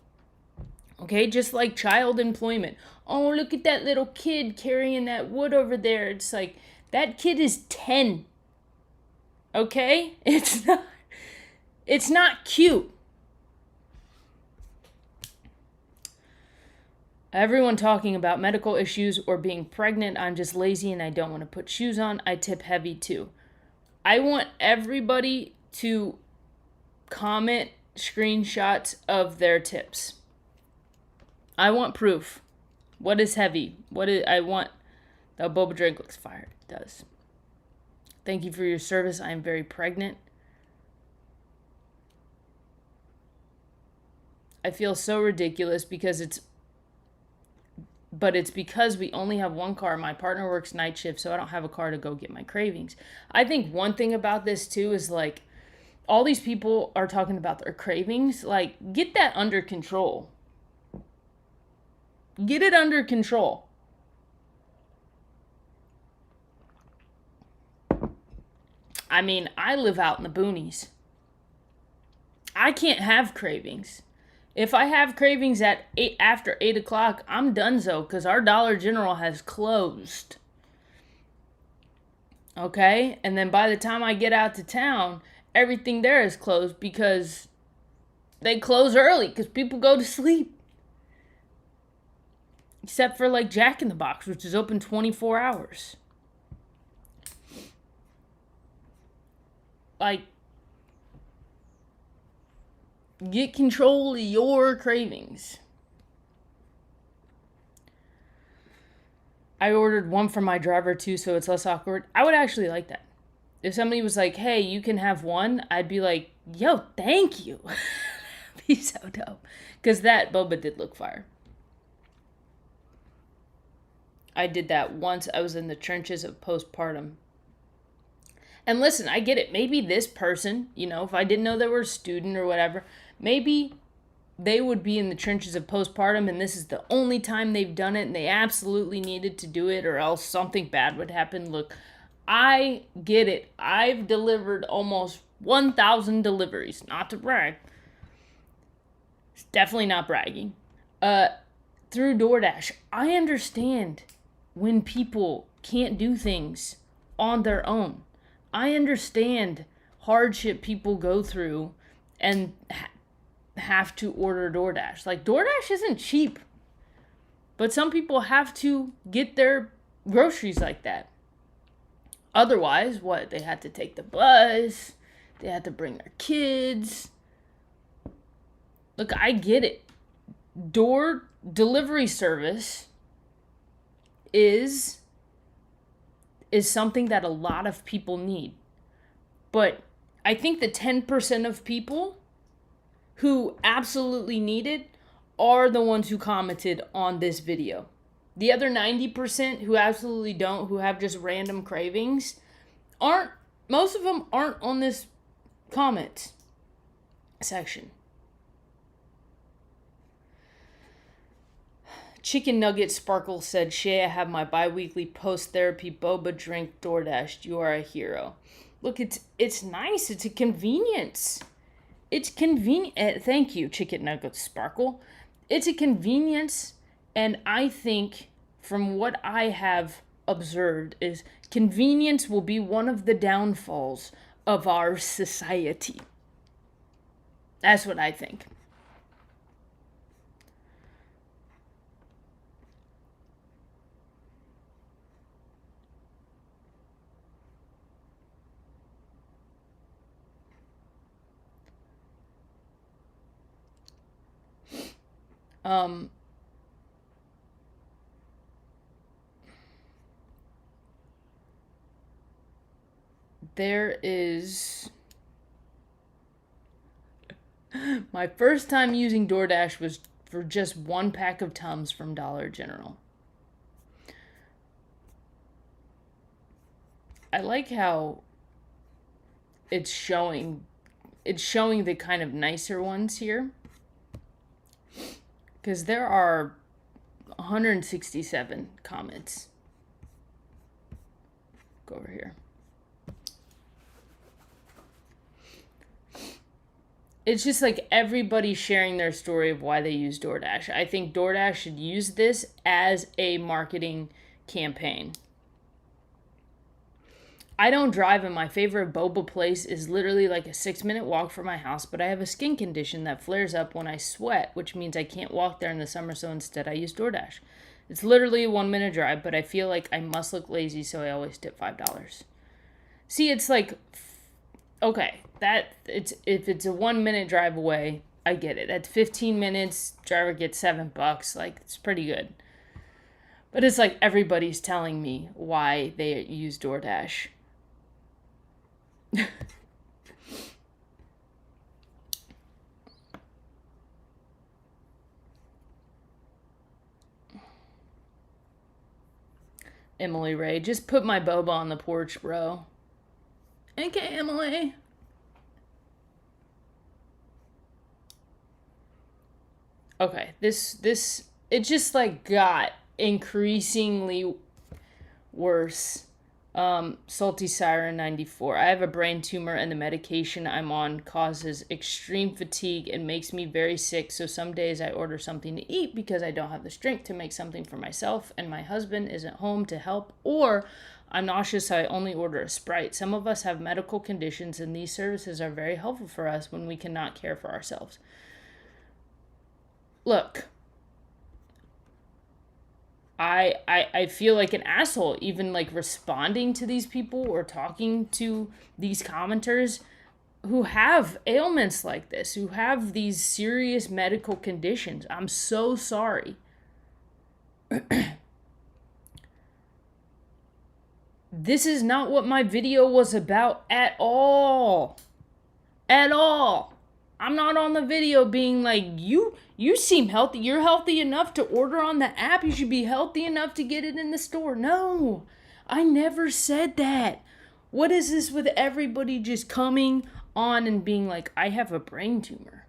Okay, just like child employment. Oh, look at that little kid carrying that wood over there. It's like, that kid is 10. Okay? It's not cute. Everyone talking about medical issues or being pregnant. I'm just lazy and I don't want to put shoes on. I tip heavy too. I want everybody to comment screenshots of their tips. I want proof. What is heavy? I want the boba drink looks fire. It does. Thank you for your service. I am very pregnant. I feel so ridiculous because it's because we only have one car. My partner works night shift, so I don't have a car to go get my cravings. I think one thing about this too is, like, all these people are talking about their cravings. Like, get that under control. Get it under control. I mean, I live out in the boonies. I can't have cravings. If I have cravings after 8 o'clock, I'm donezo, because our Dollar General has closed. Okay? And then by the time I get out to town, everything there is closed because they close early because people go to sleep. Except for, like, Jack in the Box, which is open 24 hours. Like, get control of your cravings. I ordered one for my driver too, so it's less awkward. I would actually like that. If somebody was like, hey, you can have one, I'd be like, yo, thank you. That'd be so dope. Because that boba did look fire. I did that once. I was in the trenches of postpartum. And listen, I get it. Maybe this person, if I didn't know they were a student or whatever, maybe they would be in the trenches of postpartum and this is the only time they've done it and they absolutely needed to do it or else something bad would happen. Look, I get it. I've delivered almost 1,000 deliveries. Not to brag. It's definitely not bragging. Through DoorDash. I understand when people can't do things on their own. I understand hardship people go through and have to order DoorDash. Like, DoorDash isn't cheap, but some people have to get their groceries like that. Otherwise, what? They had to take the bus, they had to bring their kids. Look, I get it. Door delivery service is something that a lot of people need. But I think the 10% of people who absolutely need it are the ones who commented on this video. The other 90% who absolutely don't, who have just random cravings, most of them aren't on this comment section. Chicken Nugget Sparkle said, Shay, I have my bi-weekly post-therapy boba drink DoorDash. You are a hero. Look, it's nice. It's a convenience. It's convenient. Thank you, Chicken Nugget Sparkle. It's a convenience, and I think from what I have observed is convenience will be one of the downfalls of our society. That's what I think. There is... My first time using DoorDash was for just one pack of Tums from Dollar General. I like how it's showing the kind of nicer ones here. Because there are 167 comments. Go over here. It's just like everybody sharing their story of why they use DoorDash. I think DoorDash should use this as a marketing campaign. I don't drive, and my favorite boba place is literally like a 6-minute walk from my house, but I have a skin condition that flares up when I sweat, which means I can't walk there in the summer, so instead I use DoorDash. It's literally a 1-minute drive, but I feel like I must look lazy, so I always tip $5. See, it's like, okay, if it's a 1-minute drive away, I get it. That's 15 minutes, driver gets $7, like, it's pretty good. But it's like everybody's telling me why they use DoorDash. Emily Ray, just put my boba on the porch, bro. Okay, Emily. Okay, this it just like got increasingly worse. Salty Siren 94. I have a brain tumor and the medication I'm on causes extreme fatigue and makes me very sick. So some days I order something to eat because I don't have the strength to make something for myself and my husband isn't home to help, or I'm nauseous, so I only order a Sprite. Some of us have medical conditions and these services are very helpful for us when we cannot care for ourselves. Look, I feel like an asshole even like responding to these people or talking to these commenters who have ailments like this, who have these serious medical conditions. I'm so sorry. This is not what my video was about at all. At all. I'm not on the video being like, you seem healthy. You're healthy enough to order on the app. You should be healthy enough to get it in the store. No, I never said that. What is this with everybody just coming on and being like, I have a brain tumor.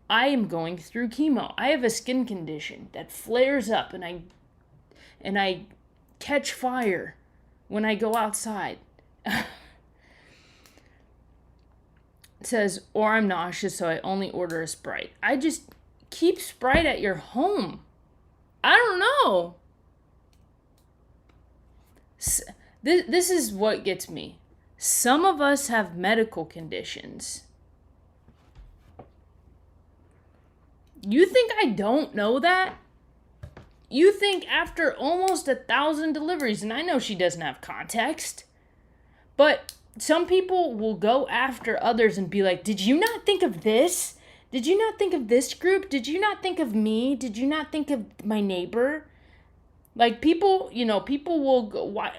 I am going through chemo. I have a skin condition that flares up and I catch fire when I go outside. It says, or I'm nauseous, so I only order a Sprite. I just keep Sprite at your home. I don't know. This is what gets me. Some of us have medical conditions. You think I don't know that? You think after almost 1,000 deliveries, and I know she doesn't have context, but some people will go after others and be like, did you not think of this? Did you not think of this group? Did you not think of me? Did you not think of my neighbor? Like people, people will go,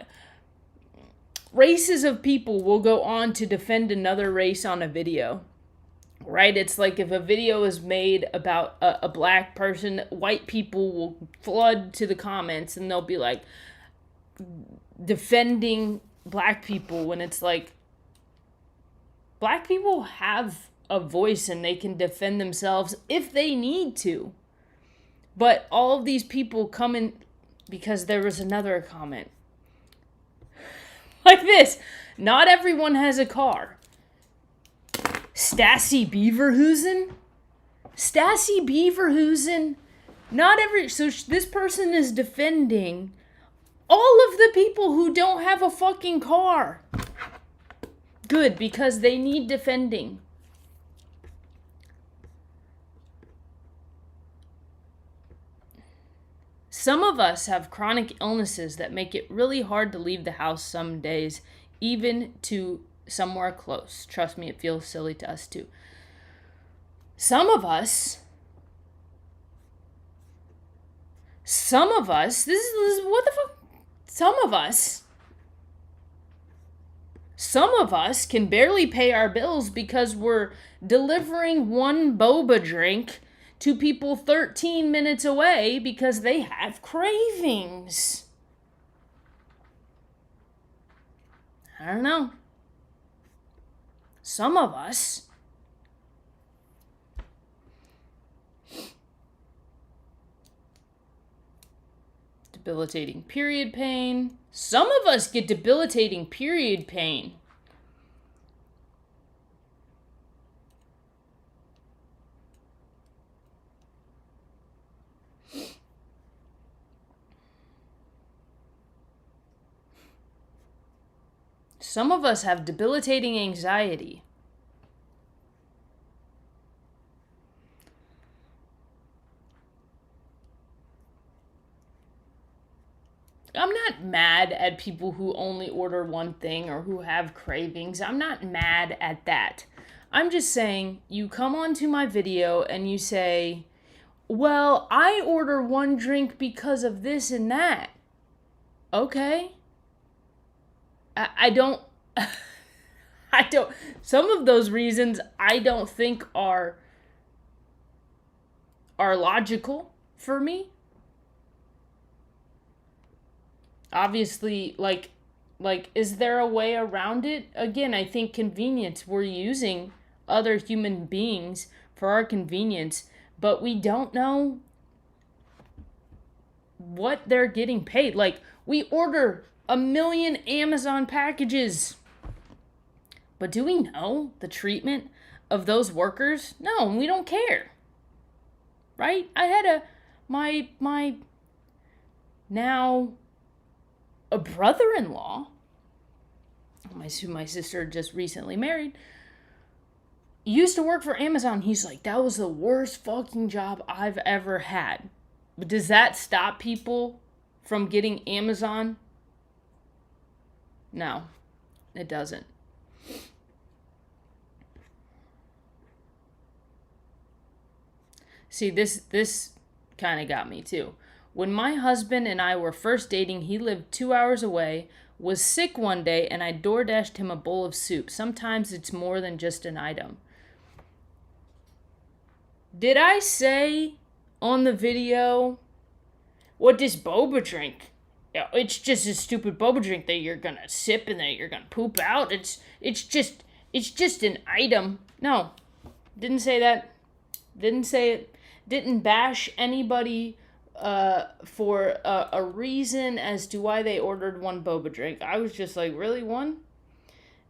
races of people will go on to defend another race on a video, right? It's like if a video is made about a black person, white people will flood to the comments and they'll be like defending black people when it's like black people have a voice and they can defend themselves if they need to. But all of these people come in because there was another comment like this. Not everyone has a car. Stassi Beaverhusen? Stassi Beaverhusen? So this person is defending all of the people who don't have a fucking car. Good, because they need defending. Some of us have chronic illnesses that make it really hard to leave the house some days, even to somewhere close. Trust me, it feels silly to us too. Some of us, this is what the fuck? Some of us can barely pay our bills because we're delivering one boba drink to people 13 minutes away because they have cravings. I don't know. Some of us debilitating period pain. Some of us get debilitating period pain. Some of us have debilitating anxiety. I'm not mad at people who only order one thing or who have cravings. I'm not mad at that. I'm just saying, you come onto my video and you say, well, I order one drink because of this and that. Okay. I don't, some of those reasons I don't think are logical for me. Obviously, like, is there a way around it? Again, I think convenience. We're using other human beings for our convenience, but we don't know what they're getting paid. Like, we order 1 million Amazon packages, but do we know the treatment of those workers? No, we don't care. Right? I had my now a brother-in-law, who my sister just recently married, used to work for Amazon. He's like, that was the worst fucking job I've ever had. But does that stop people from getting Amazon? No, it doesn't. See, this kind of got me too. When my husband and I were first dating, he lived 2 hours away, was sick one day, and I DoorDashed him a bowl of soup. Sometimes it's more than just an item. Did I say on the video, what this boba drink? It's just a stupid boba drink that you're gonna sip and that you're gonna poop out. It's just an item. No, didn't say that. Didn't say it. Didn't bash anybody for a reason as to why they ordered one boba drink. I was just like, really, one?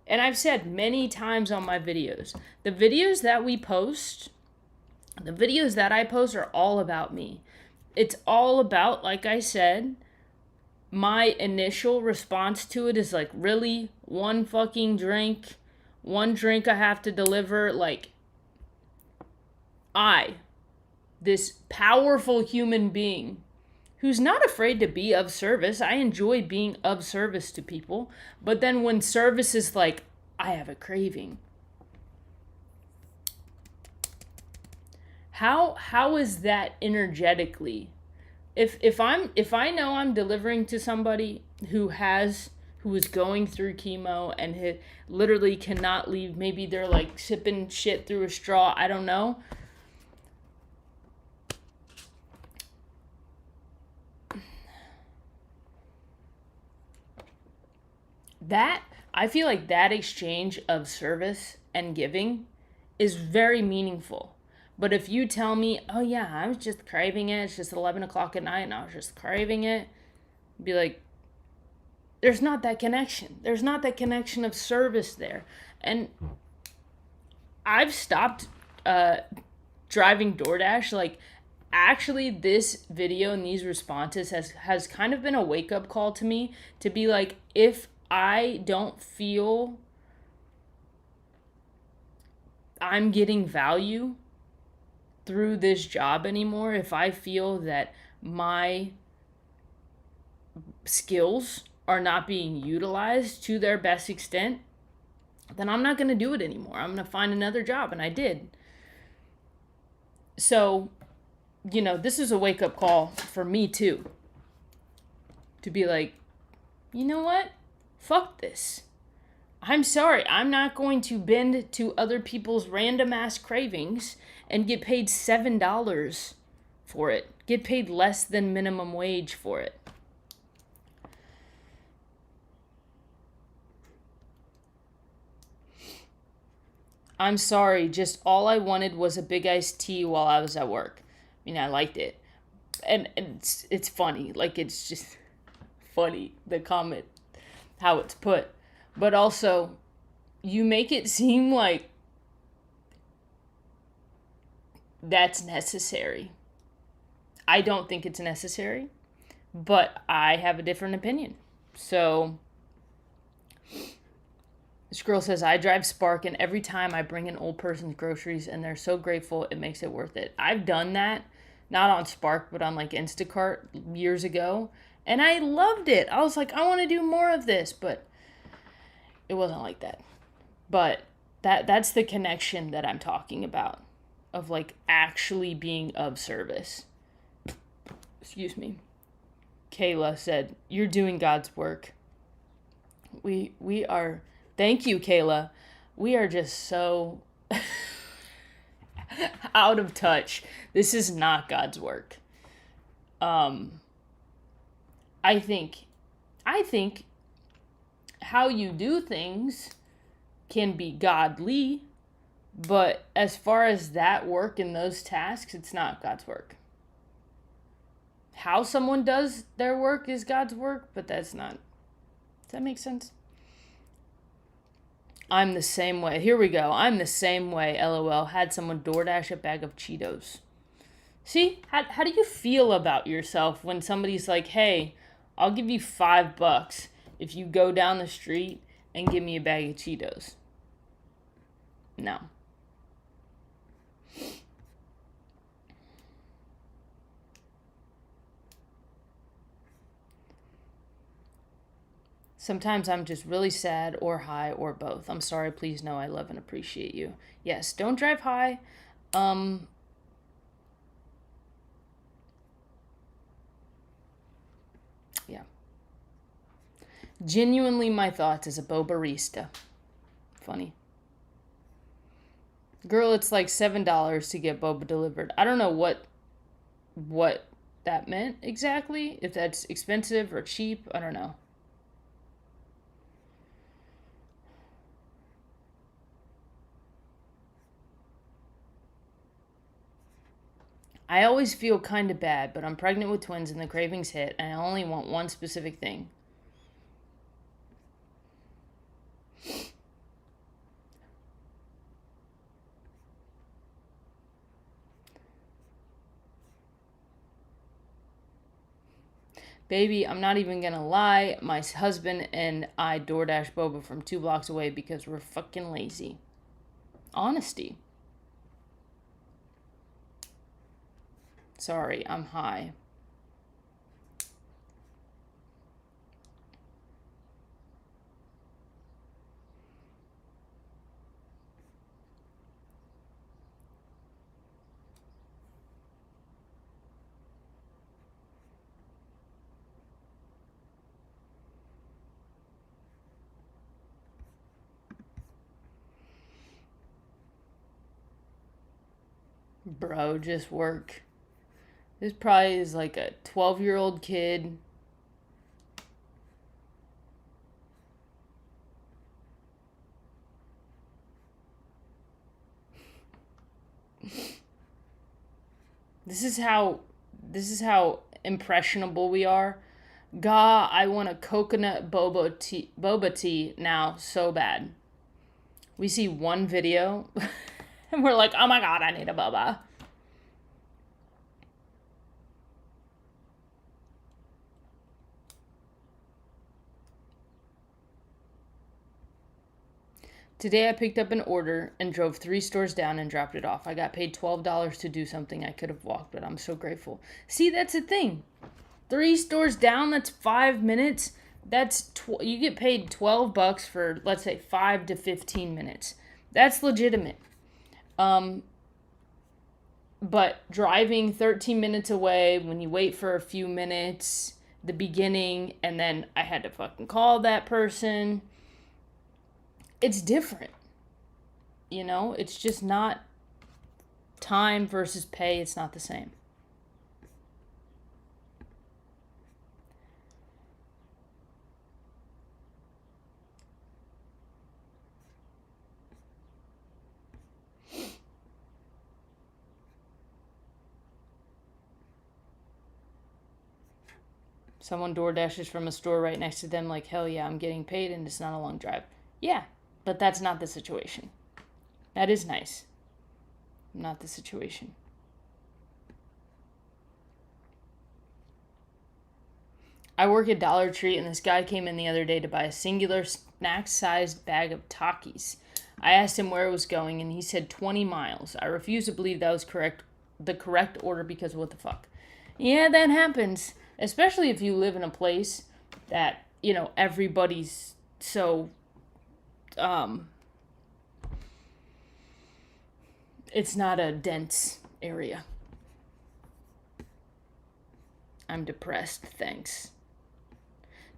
And I've said many times on my videos, the videos that I post are all about me. It's all about, like I said, my initial response to it is like, really? One fucking drink? One drink I have to deliver? Like, this powerful human being who's not afraid to be of service. I enjoy being of service to people. But then when service is like, I have a craving. How is that energetically? If I know I'm delivering to somebody who is going through chemo and literally cannot leave, maybe they're like sipping shit through a straw, I don't know. I feel like that exchange of service and giving is very meaningful. But if you tell me, oh yeah, I was just craving it, it's just 11 o'clock at night and I was just craving it, be like, there's not that connection. There's not that connection of service there. And I've stopped driving DoorDash. Like, actually, this video and these responses has kind of been a wake-up call to me to be like, if I don't feel I'm getting value through this job anymore, if I feel that my skills are not being utilized to their best extent, then I'm not going to do it anymore. I'm going to find another job. And I did. So, this is a wake-up call for me too. To be like, you know what? Fuck this. I'm sorry. I'm not going to bend to other people's random ass cravings and get paid $7 for it. Get paid less than minimum wage for it. I'm sorry, just all I wanted was a big iced tea while I was at work. I mean, I liked it. And it's funny. Like, it's just funny, the comment, how it's put. But also, you make it seem like that's necessary. I don't think it's necessary, but I have a different opinion. So, this girl says, I drive Spark, and every time I bring an old person's groceries, and they're so grateful, it makes it worth it. I've done that, not on Spark, but on like Instacart years ago, and I loved it. I was like, I want to do more of this, but it wasn't like that. But that's the connection that I'm talking about, of like actually being of service. Excuse me. Kayla said, you're doing God's work. We are... Thank you, Kayla. We are just so out of touch. This is not God's work. I think how you do things can be godly, but as far as that work and those tasks, it's not God's work. How someone does their work is God's work, but that's not. Does that make sense? I'm the same way. Here we go. I'm the same way, LOL. Had someone DoorDash a bag of Cheetos. See? How do you feel about yourself when somebody's like, hey, I'll give you $5 if you go down the street and give me a bag of Cheetos? No. Sometimes I'm just really sad or high or both. I'm sorry, please know I love and appreciate you. Yes, don't drive high. Yeah. Genuinely my thoughts as a Bobarista. Funny. Girl, it's like $7 to get boba delivered. I don't know what that meant exactly. If that's expensive or cheap, I don't know. I always feel kind of bad, but I'm pregnant with twins and the cravings hit, and I only want one specific thing. Baby, I'm not even gonna lie. My husband and I DoorDash boba from 2 blocks away because we're fucking lazy. Honesty. Sorry, I'm high. Bro, just work. This probably is like a 12-year-old kid. This is how impressionable we are. Gah, I want a coconut boba tea now so bad. We see one video and we're like, oh my god, I need a boba. Today I picked up an order and drove 3 stores down and dropped it off. I got paid $12 to do something I could have walked, but I'm so grateful. See, that's the thing. 3 stores down, that's 5 minutes. You get paid $12 for, let's say, 5 to 15 minutes. That's legitimate. But driving 13 minutes away when you wait for a few minutes, the beginning, and then I had to fucking call that person. It's different. You know, it's just not time versus pay. It's not the same. Someone door dashes from a store right next to them like, hell yeah, I'm getting paid and it's not a long drive. Yeah, but that's not the situation. That is nice. Not the situation. I work at Dollar Tree and this guy came in the other day to buy a singular snack-sized bag of Takis. I asked him where it was going and he said 20 miles. I refuse to believe that was the correct order because what the fuck. Yeah, that happens. Especially if you live in a place that, you know, everybody's so, it's not a dense area. I'm depressed, thanks.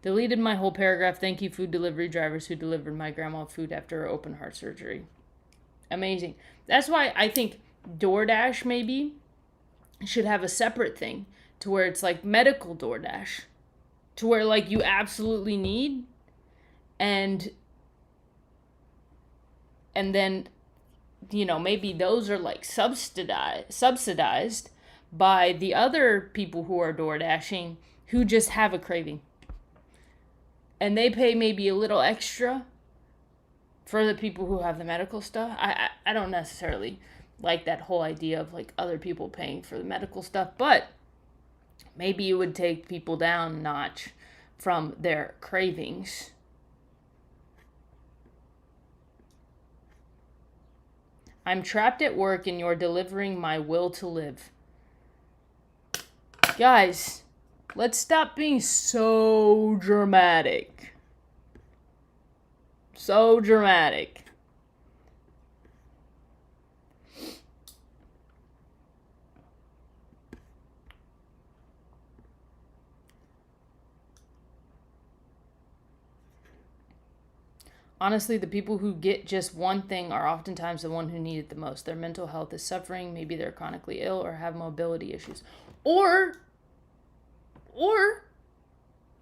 Deleted my whole paragraph. Thank you, food delivery drivers who delivered my grandma food after her open heart surgery. Amazing. That's why I think DoorDash maybe should have a separate thing to where it's like medical DoorDash, to where like you absolutely need, and then, you know, maybe those are like subsidized by the other people who are door dashing who just have a craving. And they pay maybe a little extra for the people who have the medical stuff. I don't necessarily like that whole idea of like other people paying for the medical stuff, but maybe it would take people down a notch from their cravings. I'm trapped at work and you're delivering my will to live. Guys, let's stop being so dramatic. So dramatic. Honestly, the people who get just one thing are oftentimes the one who need it the most. Their mental health is suffering. Maybe they're chronically ill or have mobility issues. Or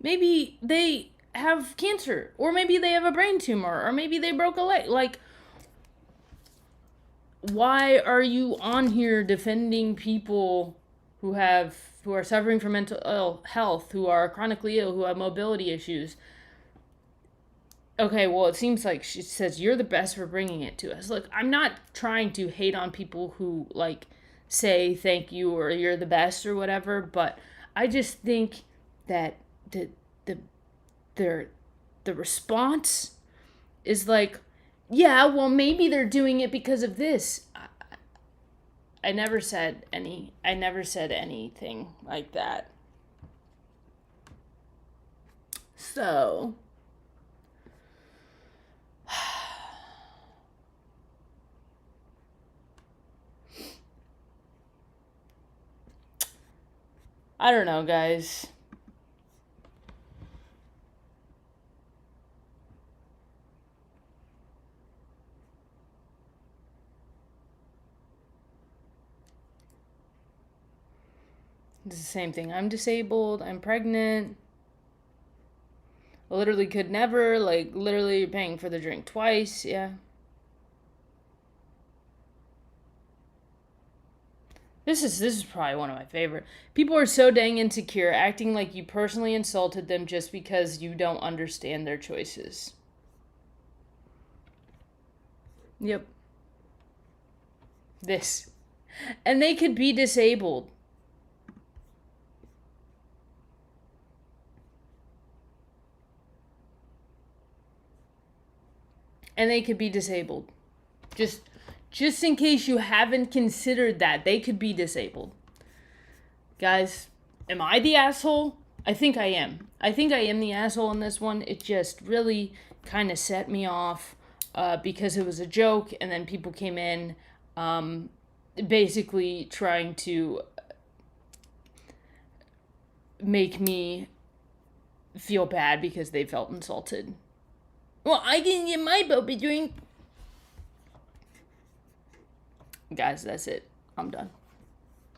maybe they have cancer. Or maybe they have a brain tumor. Or maybe they broke a leg. Like, why are you on here defending people who are suffering from mental health, who are chronically ill, who have mobility issues? Okay, well, it seems like she says you're the best for bringing it to us. Look, I'm not trying to hate on people who, like, say thank you or you're the best or whatever, but I just think that the response is like, yeah, well, maybe they're doing it because of this. I never said anything like that. So, I don't know, guys. It's the same thing. I'm disabled. I'm pregnant. I literally could never, like, literally paying for the drink twice. Yeah. This is probably one of my favorite. People are so dang insecure, acting like you personally insulted them just because you don't understand their choices. Yep. This. And they could be disabled. And they could be disabled. Just in case you haven't considered that, they could be disabled. Guys, am I the asshole? I think I am. I think I am the asshole in this one. It just really kind of set me off because it was a joke, and then people came in basically trying to make me feel bad because they felt insulted. Well, I didn't get my Boba drink. Guys, that's it. I'm done.